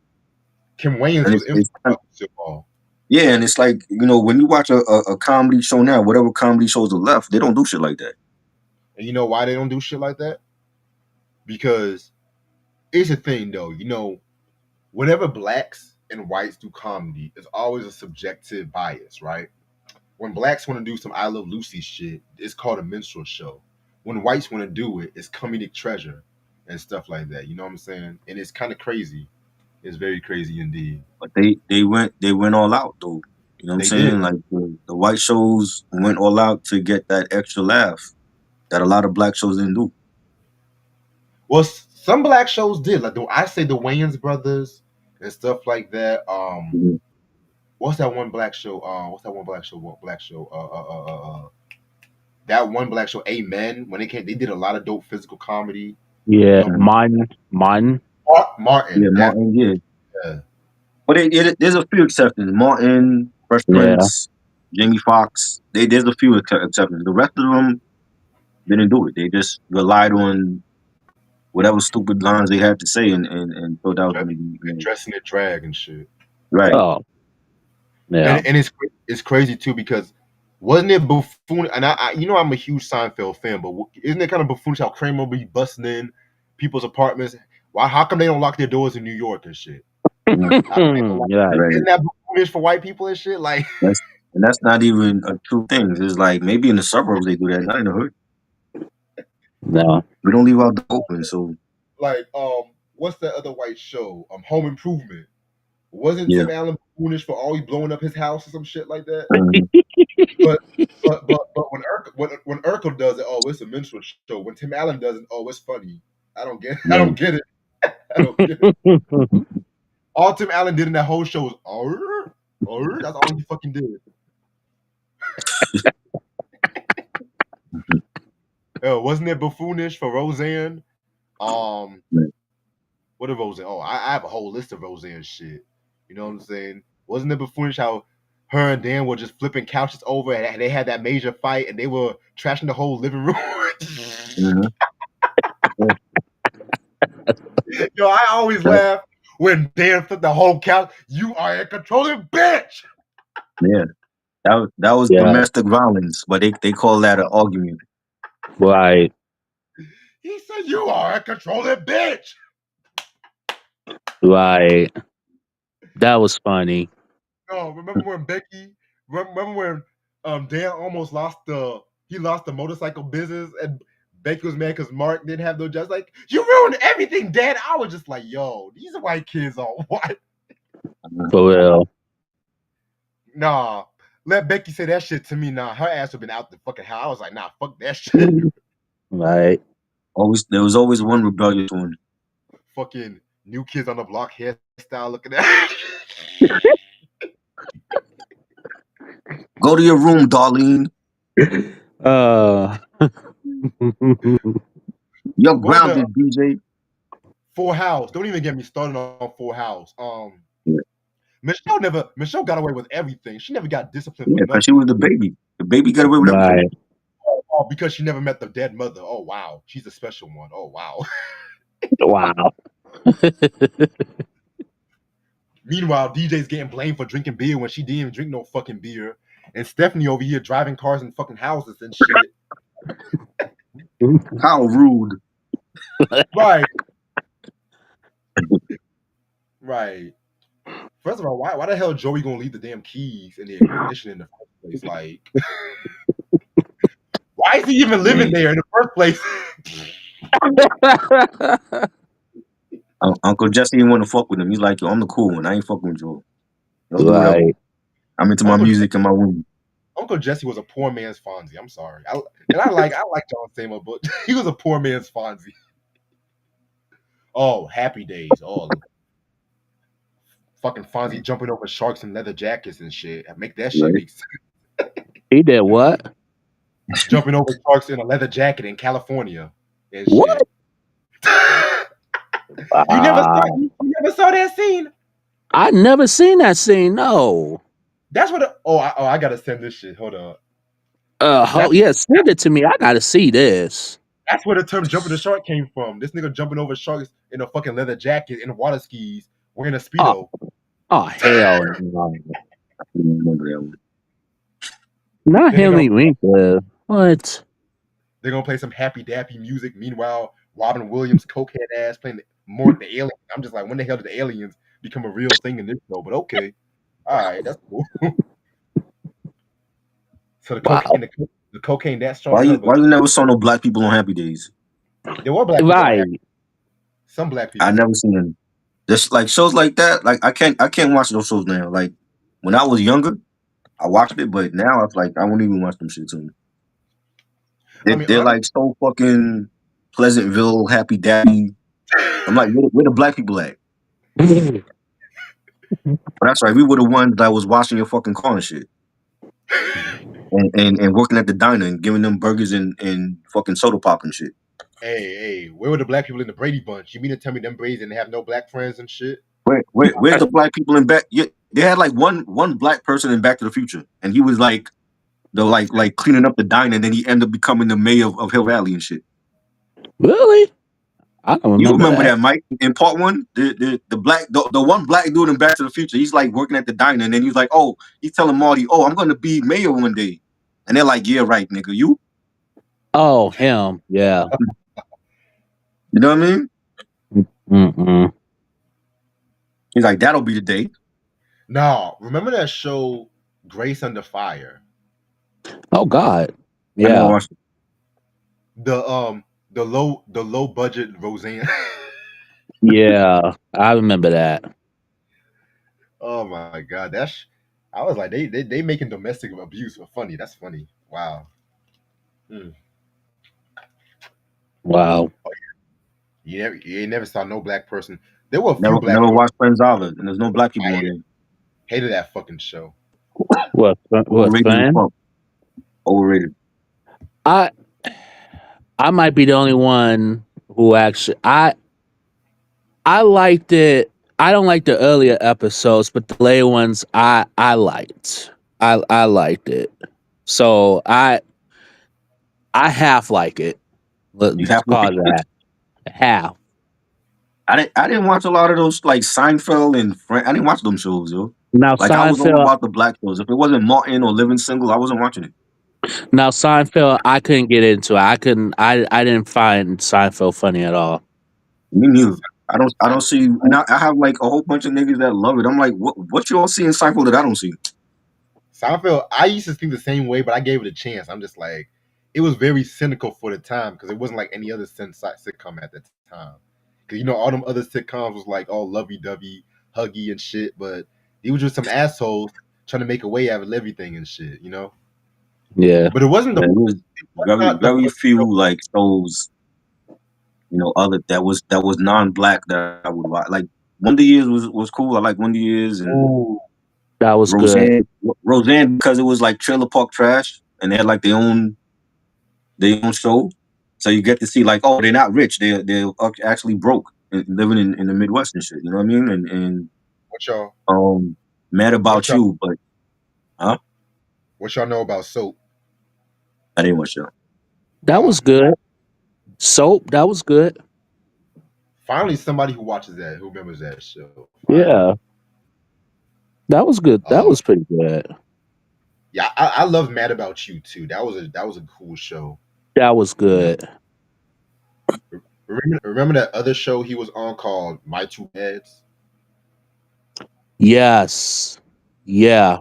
S1: Kim Wayans
S3: and
S1: was
S3: it's
S1: influenced by
S3: kind of,
S1: Lucille Ball.
S3: yeah, and it's like when you watch a comedy show now, whatever comedy shows are left, they don't do shit like that.
S1: And you know why they don't do shit like that? Because it's a thing though. Whenever blacks and whites do comedy, it's always a subjective bias, right? When blacks want to do some I Love Lucy shit, it's called a minstrel show. When whites want to do it, it's comedic treasure and stuff like that. You know what I'm saying? And it's kind of crazy. It's very crazy indeed.
S3: But they went all out though. You know what I'm
S1: They did.
S3: saying? Like the white shows went all out to get that extra laugh that a lot of black shows didn't do.
S1: Well, some black shows did. Like I say, the Wayans brothers and stuff like that.
S3: Mhm.
S1: What's that one black show? What's that one black show? What black show? That one black show, Amen. When they came, they did a lot of dope physical comedy. You
S2: Yeah.
S1: know,
S3: Mhm.
S2: Martin.
S3: Yeah,
S1: Martin. That
S3: Martin. Yeah,
S1: uh,
S3: but there's a few exceptions. Martin, Fresh
S2: Yeah.
S3: Prince, Jamie Foxx. There's a few exceptions. The rest of them didn't do it. They just relied on whatever stupid lines they had to say and thought that was
S1: dress,
S3: going to be
S1: dressing in drag and shit.
S3: right.
S2: Oh. Yeah.
S1: And it's crazy too because wasn't it buffoon? And I'm a huge Seinfeld fan, but isn't it kind of buffoonish how Kramer be busting in people's apartments? Why? How come they don't lock their doors in New York and shit?
S3: Mhm.
S1: How come they don't lock?
S2: Right.
S3: Right.
S1: Isn't that buffoonish for white people and shit? Like,
S3: That's and that's not even a true thing. It's like maybe in the suburbs they do that, not in the hood.
S2: No.
S3: We don't leave our door open, so
S1: like, what's that other white show? Home Improvement. Wasn't
S3: yeah.
S1: Tim Allen buffoonish for always blowing up his house or some shit like that?
S3: Mhm.
S1: But but when Urkel does it, oh, it's a minstrel show. When Tim Allen does it, oh, it's funny. I don't get I don't
S3: Right.
S1: get it. I don't get it. All Tim Allen did in that whole show was that's all he fucking did.
S3: Mhm.
S1: Wasn't it buffoonish for Roseanne? Um,
S3: Right.
S1: what did Roseanne? Oh, I have a whole list of Roseanne shit. You know what I'm saying? Wasn't it buffoonish how her and Dan were just flipping couches over and they had that major fight and they were trashing the whole living room?
S3: Mhm.
S1: Yo, I always
S3: That-
S1: laugh when Dan flipped the whole couch. You are a controlling bitch.
S3: yeah. That was
S2: Yeah.
S3: domestic violence, but they call that an argument.
S2: Right.
S1: He said, "You are a controlling bitch."
S2: Right. That was funny.
S1: Oh, remember when Becky? Remember when Dan almost lost the motorcycle business and Becky was mad because Mark didn't have no jobs. Like, you ruined everything, Dad. I was just like, yo, these white kids are what?
S3: Mhm.
S2: For real.
S1: Nah. Let Becky say that shit to me. Nah, her ass would have been out the fucking house. I was like, nah, fuck that shit.
S2: Right.
S3: Always there was always one rebellious one.
S1: Fucking New Kids on the Block hairstyle looking at.
S3: Go to your room, Darlene.
S2: Uh,
S3: You're
S1: What was the
S3: grounded, DJ.
S1: Full House? Don't even get me started on Full House.
S3: Yeah,
S1: Michelle got away with everything. She never got disciplined for
S3: yeah, because she
S1: nothing.
S3: was the baby. The baby got away with everything.
S2: right.
S1: Oh, because she never met the dead mother. Oh wow, she's a special one. Oh wow.
S2: Wow.
S1: Meanwhile, DJ's getting blamed for drinking beer when she didn't even drink no fucking beer, and Stephanie over here driving cars in fucking houses and shit.
S3: How rude.
S1: Right, right. First of all, why the hell Joey gonna leave the damn keys in the ignition in the first place? Like, why is he even living
S3: Man.
S1: there in the first place?
S3: Uncle Jesse didn't want to fuck with him. He's like, yo, I'm the cool one. I ain't fucking with you. Y'all do whatever.
S2: Right.
S3: I'm into my
S1: Uncle
S3: music and my women.
S1: Uncle Jesse was a poor man's Fonzie. I'm sorry, I like John Stamos, but he was a poor man's Fonzie. Oh, Happy Days. Oh, fucking Fonzie jumping over sharks in leather jackets and shit. Make that shit
S3: Right?
S1: make sense.
S2: He did what?
S1: Jumping over sharks in a leather jacket in California and
S2: What?
S1: shit.
S2: Uh,
S1: You never saw that scene.
S2: I never seen that scene. No.
S1: That's what. I gotta send this shit. Hold on. That's
S2: Yeah, send it to me. I gotta see this.
S1: that's where the term "jumping the shark" came from. This nigga jumping over sharks in a fucking leather jacket in water skis, wearing a
S2: Oh,
S1: speedo.
S2: oh hell no.
S3: I don't remember that one.
S2: Not
S1: Then
S2: Henry Winkler. What?
S1: they're gonna play some happy dappy music. Meanwhile, Robin Williams, cokehead ass, playing more the alien. I'm just like, when the hell did the aliens become a real thing in this show? But okay, all right, that's cool. So
S2: Wow.
S1: the cocaine that strong enough,
S3: Why
S1: but
S3: you never saw no black people on Happy Days?
S1: there were black people on
S2: Right.
S1: Happy. Some black
S3: I
S1: people.
S3: never seen them. Just like shows like that, like I can't watch those shows now. Like when I was younger, I watched it, but now it's like I won't even watch them shit too.
S1: I mean,
S3: They're
S1: honestly,
S3: like so fucking Pleasantville, happy daddy. I'm like, where the black people at? But that's right, we were the ones that was washing your fucking car and shit. And working at the diner and giving them burgers and fucking soda pop and shit.
S1: hey, where were the black people in the Brady Bunch? You mean to tell me them Brady's didn't have no black friends and shit?
S3: Where's the black people in back? Yeah, they had like one black person in Back to the Future, and he was like the like cleaning up the diner, and then he ended up becoming the mayor of Hill Valley and shit.
S2: Really? I don't
S3: You
S2: remember
S3: remember
S2: that.
S3: that, Mike? In part one, the one black dude in Back to the Future, he's like working at the diner, and then he's like, oh, he's telling Marty, oh, I'm gonna be mayor one day, and they're like, yeah, right, nigga,
S2: Oh, him. Yeah.
S3: you know what I mean?
S2: Mm-mm.
S3: He's like, that'll be the day.
S1: No, remember that show Grace Under Fire?
S2: Oh God.
S3: I never
S2: Yeah.
S3: watched it.
S1: The low budget Roseanne.
S2: Yeah. I remember that.
S1: Oh my god, I was like they making domestic abuse funny. That's funny. Wow. Hmm.
S2: Wow.
S1: You never saw no black person. There were a few black
S3: Never
S1: people.
S3: watched Friends either, and there's no black
S1: I
S3: people on there.
S1: hated that fucking show.
S2: What
S3: Overrated as
S2: fan?
S3: fuck. Overrated.
S2: I I might be the only one who actually I liked it. I don't like the earlier episodes, but the later ones I liked. I liked it. So I half like it.
S3: You
S2: Let's
S3: have like
S2: call it that. Half.
S3: I didn't watch a lot of those like Seinfeld and I didn't watch them shows, yo.
S2: Now
S3: Like I was all
S2: Seinfeld
S3: about the black shows. If it wasn't Martin or Living Single, I wasn't watching it.
S2: now Seinfeld I couldn't get into it. I didn't find Seinfeld funny at all.
S3: Me neither. I don't see now I have like a whole bunch of niggas that love it. I'm like, what you all see in Seinfeld that I don't see?
S1: Seinfeld, I used to think the same way, but I gave it a chance. I'm just like, it was very cynical for the time because it wasn't like any other sitcom at that time. Because all them other sitcoms was like all lovey dovey, huggy and shit, but he was just some assholes. trying to make a way out of everything and shit, you know.
S2: Yeah.
S1: But it wasn't the
S3: There was
S1: it was
S3: very
S1: not the
S3: very
S1: worst show.
S3: few like shows, other that was non-black that I would watch. Like Wonder Years was cool. I like Wonder Years and
S1: Ooh,
S2: That was good.
S3: Roseanne because it was like trailer park trash and they had like their own show. So you get to see like, oh, they're not rich. They're actually broke and living in the Midwest and shit. You know what I mean? And
S1: what y'all
S3: um, mad
S1: what
S3: about
S1: y'all
S3: you, but huh?
S1: what y'all know about soap?
S3: I didn't watch that.
S2: That was good. Soap. That was good.
S1: Finally somebody who watches that, who remembers that show. Finally.
S2: Yeah. That was good. That
S1: Um
S2: was pretty good.
S1: yeah, I love Mad About You too. That was a cool show.
S2: That was
S3: Yeah.
S2: good.
S1: Remember that other show he was on called My Two Dads?
S2: Yes. Yeah.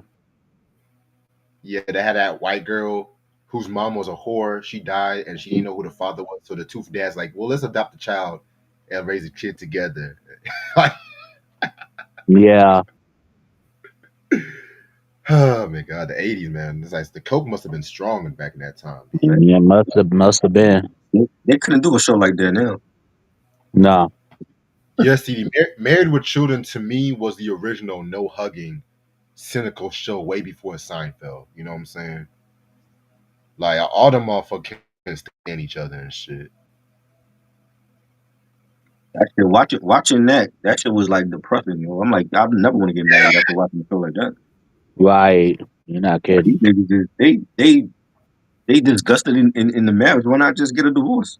S1: Yeah, they had that white girl whose mom was a whore. She died and she didn't know who the father was. So the two dads like, well, let's adopt a child and raise a kid together. Like,
S2: Yeah.
S1: oh my god, the '80s, man. It's like the coke must have been strong back in that time.
S2: Yeah. Must have been.
S3: They couldn't do a show like that now.
S2: No.
S1: Yeah, see, Married with Children to me was the original no hugging, cynical show way before Seinfeld. You know what I'm saying? Like all the motherfuckers can stand each other and shit.
S3: That shit, watching that shit was like depressing. I'm like, I never want to get married after watching a show like that.
S2: Right. You're not
S3: But these
S2: kidding.
S3: niggas just they disgusted in the marriage. Why not just get a divorce?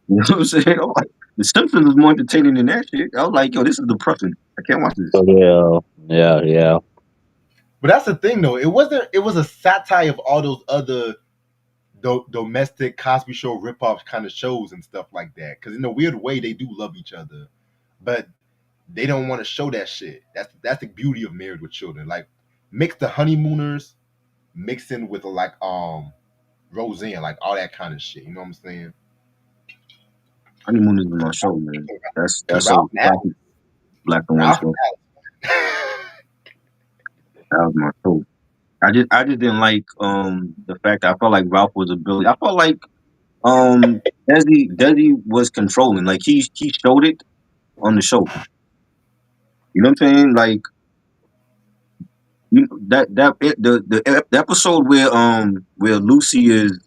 S3: You know what I'm saying? I'm like, the Simpsons is more entertaining than that shit. I was like, yo, this is depressing. I can't watch this.
S2: Yeah. Yeah. Yeah.
S1: But that's the thing, though. It wasn't. It was a satire of all those other domestic Cosby Show ripoff kind of shows and stuff like that. Because in a weird way, they do love each other, but they don't want to show that shit. That's the beauty of Married with Children. Like mix the honeymooners, mixing with like Roseanne, like all that kind of shit. You know what I'm saying?
S3: Honeymoon is my show, man. That's
S1: Because
S3: so classic black and white
S1: Ralph
S3: show.
S1: Nader,
S3: That was my show. I just didn't like the fact that I felt like Ralph was a bully. I felt like Desi was controlling. Like he showed it on the show. You know what I'm saying? Like the episode where Lucy is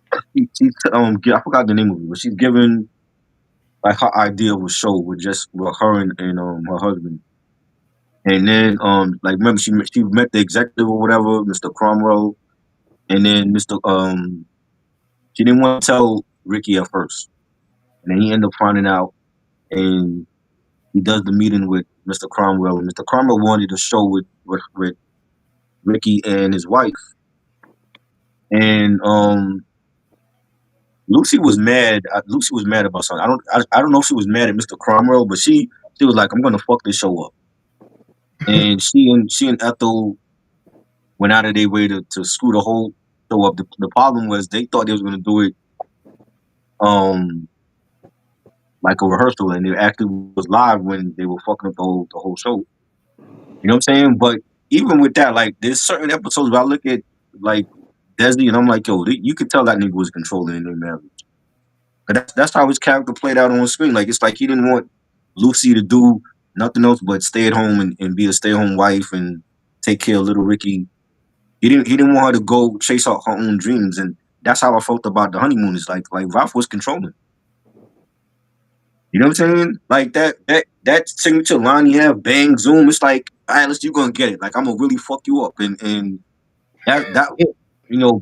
S3: I forgot the name of it, but she's giving like her idea of a show with her and her husband. And then like remember she met the executive or whatever, Mr. Cromwell, and then Mr. She didn't want to tell Ricky at first. And then he ended up finding out and he does the meeting with Mr. Cromwell. And Mr. Cromwell wanted a show with Ricky and his wife. And Lucy was mad. Lucy was mad about something. I don't know if she was mad at Mr. Cromwell, but she was like, I'm gonna fuck this show up. And she and Ethel went out of their way to screw the whole show up. The problem was they thought they was gonna do it um like a rehearsal, and it actually was live when they were fucking up the whole show. You know what I'm saying? But even with that, like there's certain episodes where I look at like Desi and I'm like, yo, you could tell that nigga was controlling their marriage. But that's how his character played out on screen. Like it's like he didn't want Lucy to do nothing else but stay at home and be a stay at home wife and take care of little Ricky. He didn't want her to go chase out her own dreams, and that's how I felt about the honeymoon. Is like Ralph was controlling. You know what I'm saying? Like that signature line you have, bang zoom. It's like, all right, you gonna get it. Like I'm gonna really fuck you up, and that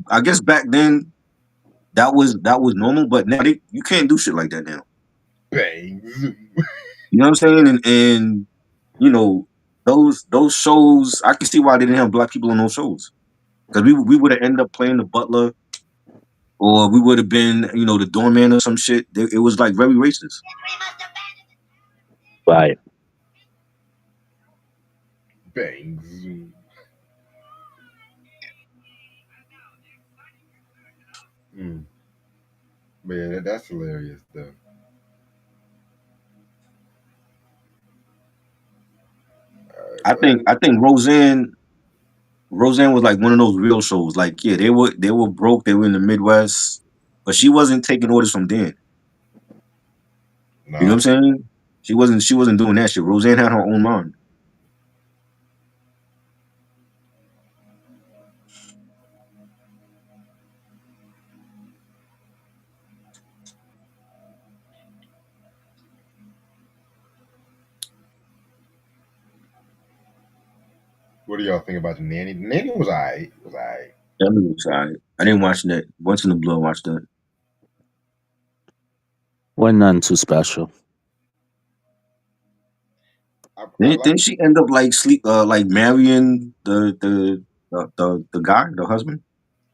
S3: I guess back then that was normal, but now you can't do shit like that now.
S1: bang, zoom.
S3: You know what I'm saying? And you know those shows, I can see why they didn't have black people in those shows because we would have ended up playing the butler or we would have been the doorman or some shit. It was like very racist.
S2: Right.
S1: Bang, zoom. Mm. Man, that's hilarious though.
S3: I think Roseanne was like one of those real shows. Like, yeah, they were broke, they were in the Midwest, but she wasn't taking orders from Dan. You know
S1: Nah.
S3: what I'm saying? She wasn't doing that shit. Roseanne had her own mind.
S1: What do y'all think about the nanny? The nanny was alright. Was alright.
S3: That movie was alright. I didn't watch that. Once in the Blue, I watched that.
S2: Wasn't nothing too special.
S1: I like.
S3: Didn't she end up like like marrying the guy, the husband,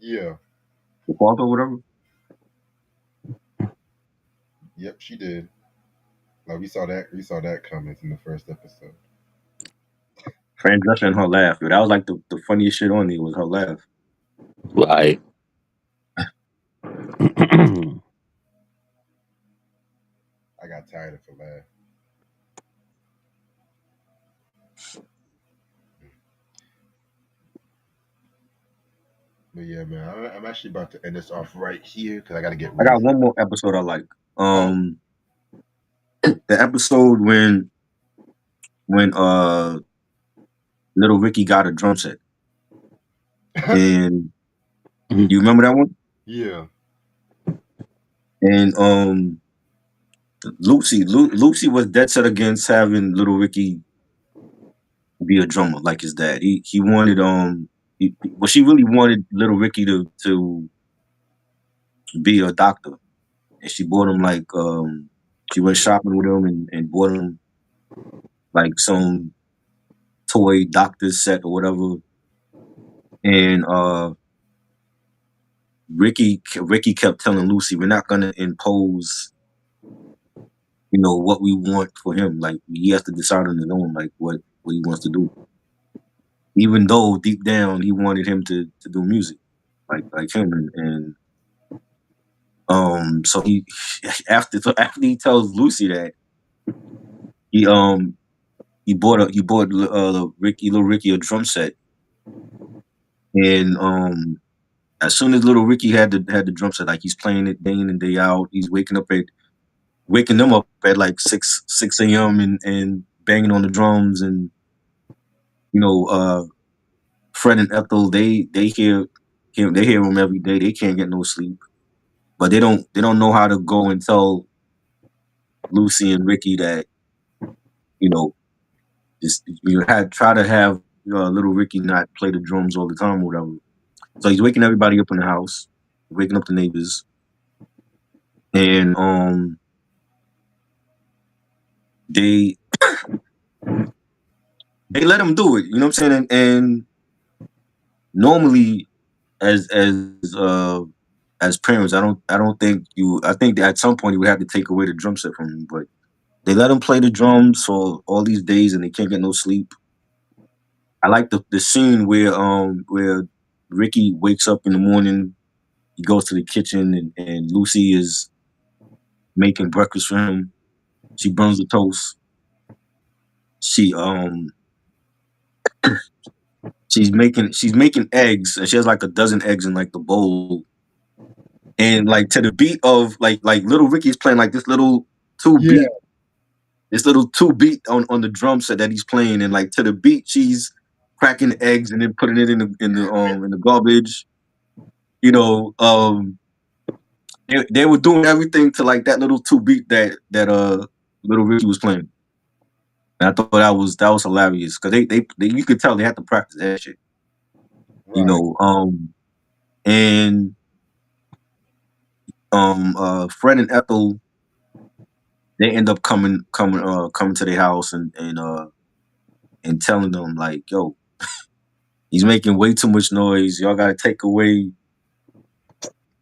S1: Yeah.
S3: the father, or whatever?
S1: Yep. She did. Like we saw that. We saw that coming in the first episode.
S3: Fran Drescher and her laugh. Yo, that was like the funniest shit on there was her laugh.
S2: Like,
S1: I got tired of her laugh. But yeah, man, I'm actually about to end this off right here because I got to get
S3: I
S1: ready.
S3: got one more episode I like.
S1: Oh.
S3: Um, the episode when little Ricky got a drum set, and you remember that one?
S1: Yeah.
S3: And Lucy was dead set against having little Ricky be a drummer like his dad. He wanted well, she really wanted little Ricky to be a doctor, and she bought him like she went shopping with him and bought him like some toy doctor set or whatever. And Ricky kept telling Lucy, "We're not gonna impose, what we want for him. Like he has to decide on his own, like what he wants to do." Even though deep down he wanted him to do music, like him, and so he after he tells Lucy that he he bought little Ricky a drum set, and as soon as little Ricky had the drum set, like he's playing it day in and day out. He's waking them up at like six a.m. and banging on the drums, and you know Fred and Ethel, they hear him, they hear him every day. They can't get no sleep, but they don't know how to go and tell Lucy and Ricky that you know just had try to have little Ricky not play the drums all the time or whatever. So he's waking everybody up in the house, waking up the neighbors, and they they let him do it. You know what I'm saying? And normally, as parents, I don't think you. I think that at some point you would have to take away the drum set from him, but they let him play the drums for all these days, and they can't get no sleep. I like the scene where Ricky wakes up in the morning. He goes to the kitchen, and Lucy is making breakfast for him. She burns the toast. She she's making eggs, and she has like a dozen eggs in like the bowl. And like to the beat of like little Ricky's playing like two
S1: Yeah.
S3: beat this little two beat on the drum set that he's playing, and like to the beat she's cracking eggs and then putting it in the garbage. You know, they were doing everything to like that little two beat that little Ricky was playing. And I thought that was hilarious because they you could tell they had to practice that shit. You
S1: Right.
S3: know, and Fred and Ethel, they end up coming to their house and telling them like, yo, he's making way too much noise. Y'all gotta take away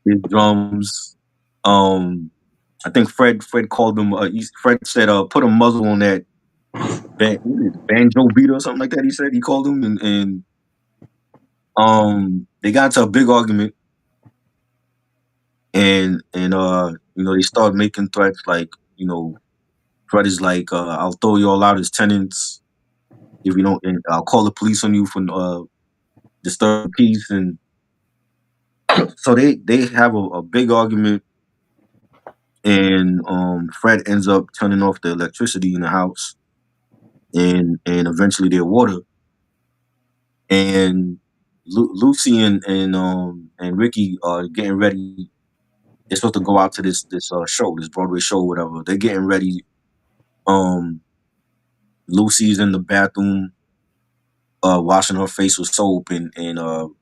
S3: his drums. Um, I think Fred called them. Fred said, "Put a muzzle on that banjo beat or something like that." He said he called him, and they got into a big argument, and they start making threats like, Fred is like, "I'll throw you all out as tenants." if you don't, and I'll call the police on you for disturbing peace. And so they have a big argument, and Fred ends up turning off the electricity in the house, and eventually their water. And Lucy and Ricky are getting ready. They're supposed to go out to this show, this Broadway show, whatever. They're getting ready. Um, Lucy's in the bathroom, washing her face with soap, and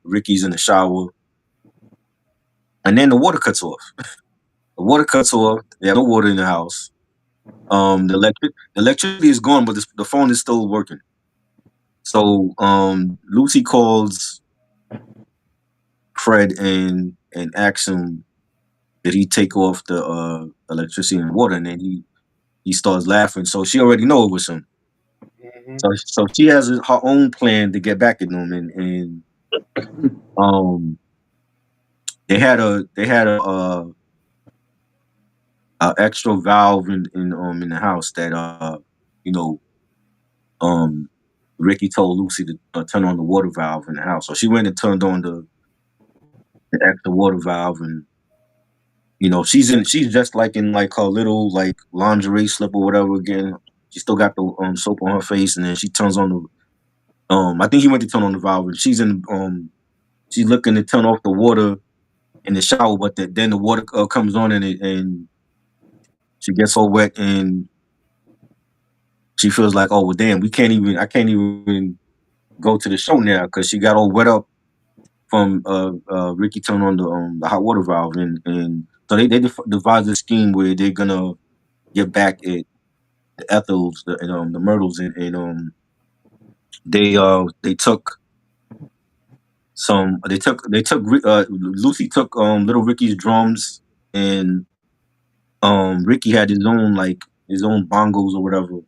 S3: Ricky's in the shower, and then the water cuts off. The water cuts off. They have no water in the house. The electricity is gone, but the phone is still working. So Lucy calls Fred and asks him did he take off the electricity and water, and then he starts laughing. So she already know it was him.
S1: Hmm.
S3: So she has her own plan to get back at him, and um they had a extra valve in the house that you know um Ricky told Lucy to turn on the water valve in the house. So she went and turned on the extra water valve, and she's just like in like her little like lingerie slip or whatever again. She still got the soap on her face, and then she turns on the I think he went to turn on the valve, and she's looking to turn off the water in the shower, but then the water comes on, and she gets all wet, and she feels like, oh well, damn, I can't even go to the show now because she got all wet up from Ricky turning on the hot water valve, and so they devised a scheme where they're gonna get back at the Ethels, the Myrtles, and they took Lucy took little Ricky's drums, and Ricky had his own bongos or whatever,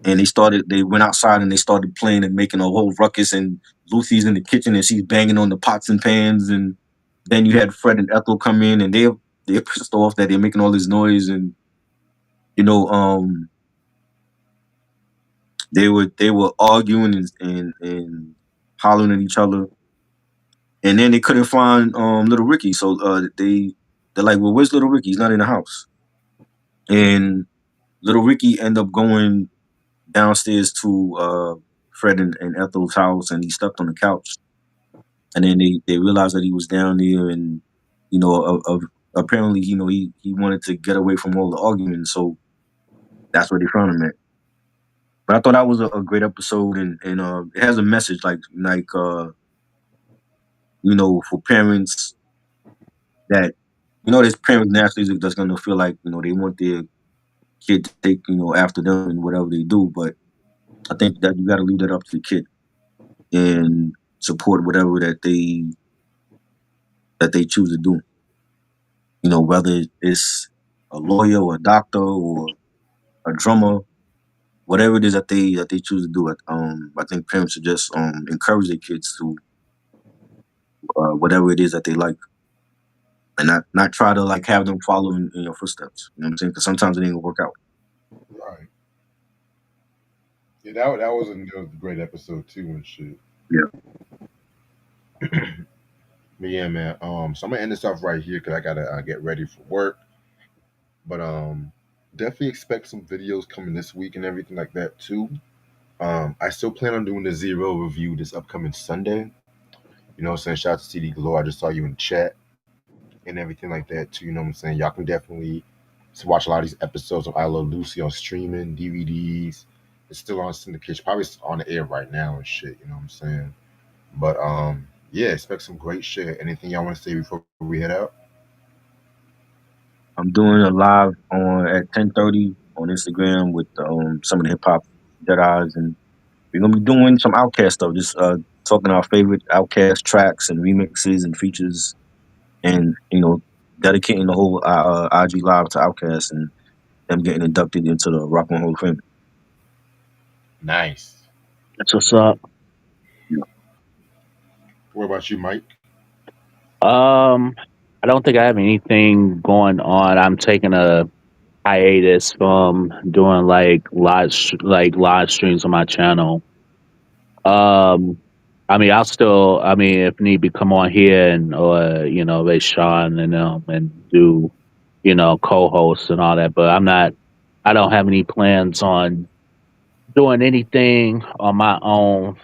S3: and they went outside and they started playing and making a whole ruckus, and Lucy's in the kitchen and she's banging on the pots and pans, and then you had Fred and Ethel come in, and they're pissed off that they're making all this noise, and you know they were arguing and hollering at each other, and then they couldn't find little Ricky, so they're like, well, where's little Ricky? He's not in the house. And little Ricky ended up going downstairs to Fred and Ethel's house, and he slept on the couch. And then they realized that he was down there, and you know, apparently, he wanted to get away from all the arguments, so that's where they found him at. But I thought that was a great episode, and it has a message for parents that there's parents naturally that's gonna feel like they want their kid to take after them and whatever they do, but I think that you got to leave that up to the kid and support whatever that they choose to do. Whether it's a lawyer or a doctor or a drummer, whatever it is that they choose to do. I think parents should just encourage their kids to whatever it is that they like, and not try to like have them follow in your footsteps. You know what I'm saying? Because sometimes it ain't gonna work out.
S1: Right. Yeah, that was a great episode too and shit.
S3: Yeah,
S1: But yeah, man. So I'm gonna end this off right here because I gotta get ready for work. But definitely expect some videos coming this week and everything like that too. I still plan on doing the Zero review this upcoming Sunday. You know what I'm saying? Shout out to CD Glow. I just saw you in the chat and everything like that too. You know what I'm saying? Y'all can definitely watch a lot of these episodes of I Love Lucy on streaming, DVDs. It's still on syndication. Probably on the air right now and shit. You know what I'm saying? But yeah, expect some great shit. Anything y'all want to say before we head out?
S3: I'm doing a live on at 10:30 on Instagram with some of the hip hop Jedi's, and we're gonna be doing some Outcast stuff, just talking our favorite Outcast tracks and remixes and features, and dedicating the whole IG live to Outcast and them getting inducted into the Rock and Roll Hall of Fame.
S1: Nice.
S2: That's what's up.
S3: Yeah.
S1: What about you, Mike?
S2: Um, I don't think I have anything going on. I'm taking a hiatus from doing like live streams on my channel. Um, I mean, I'll still. I mean, if need be, come on here and or let Sean and do co-hosts and all that. But I'm not. I don't have any plans on doing anything on my own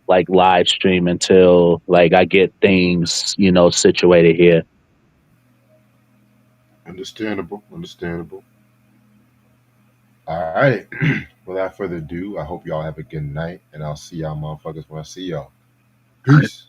S2: like live stream until like I get things situated here.
S1: Understandable. Understandable. All right. Without further ado, I hope y'all have a good night, and I'll see y'all motherfuckers when I see y'all. Peace.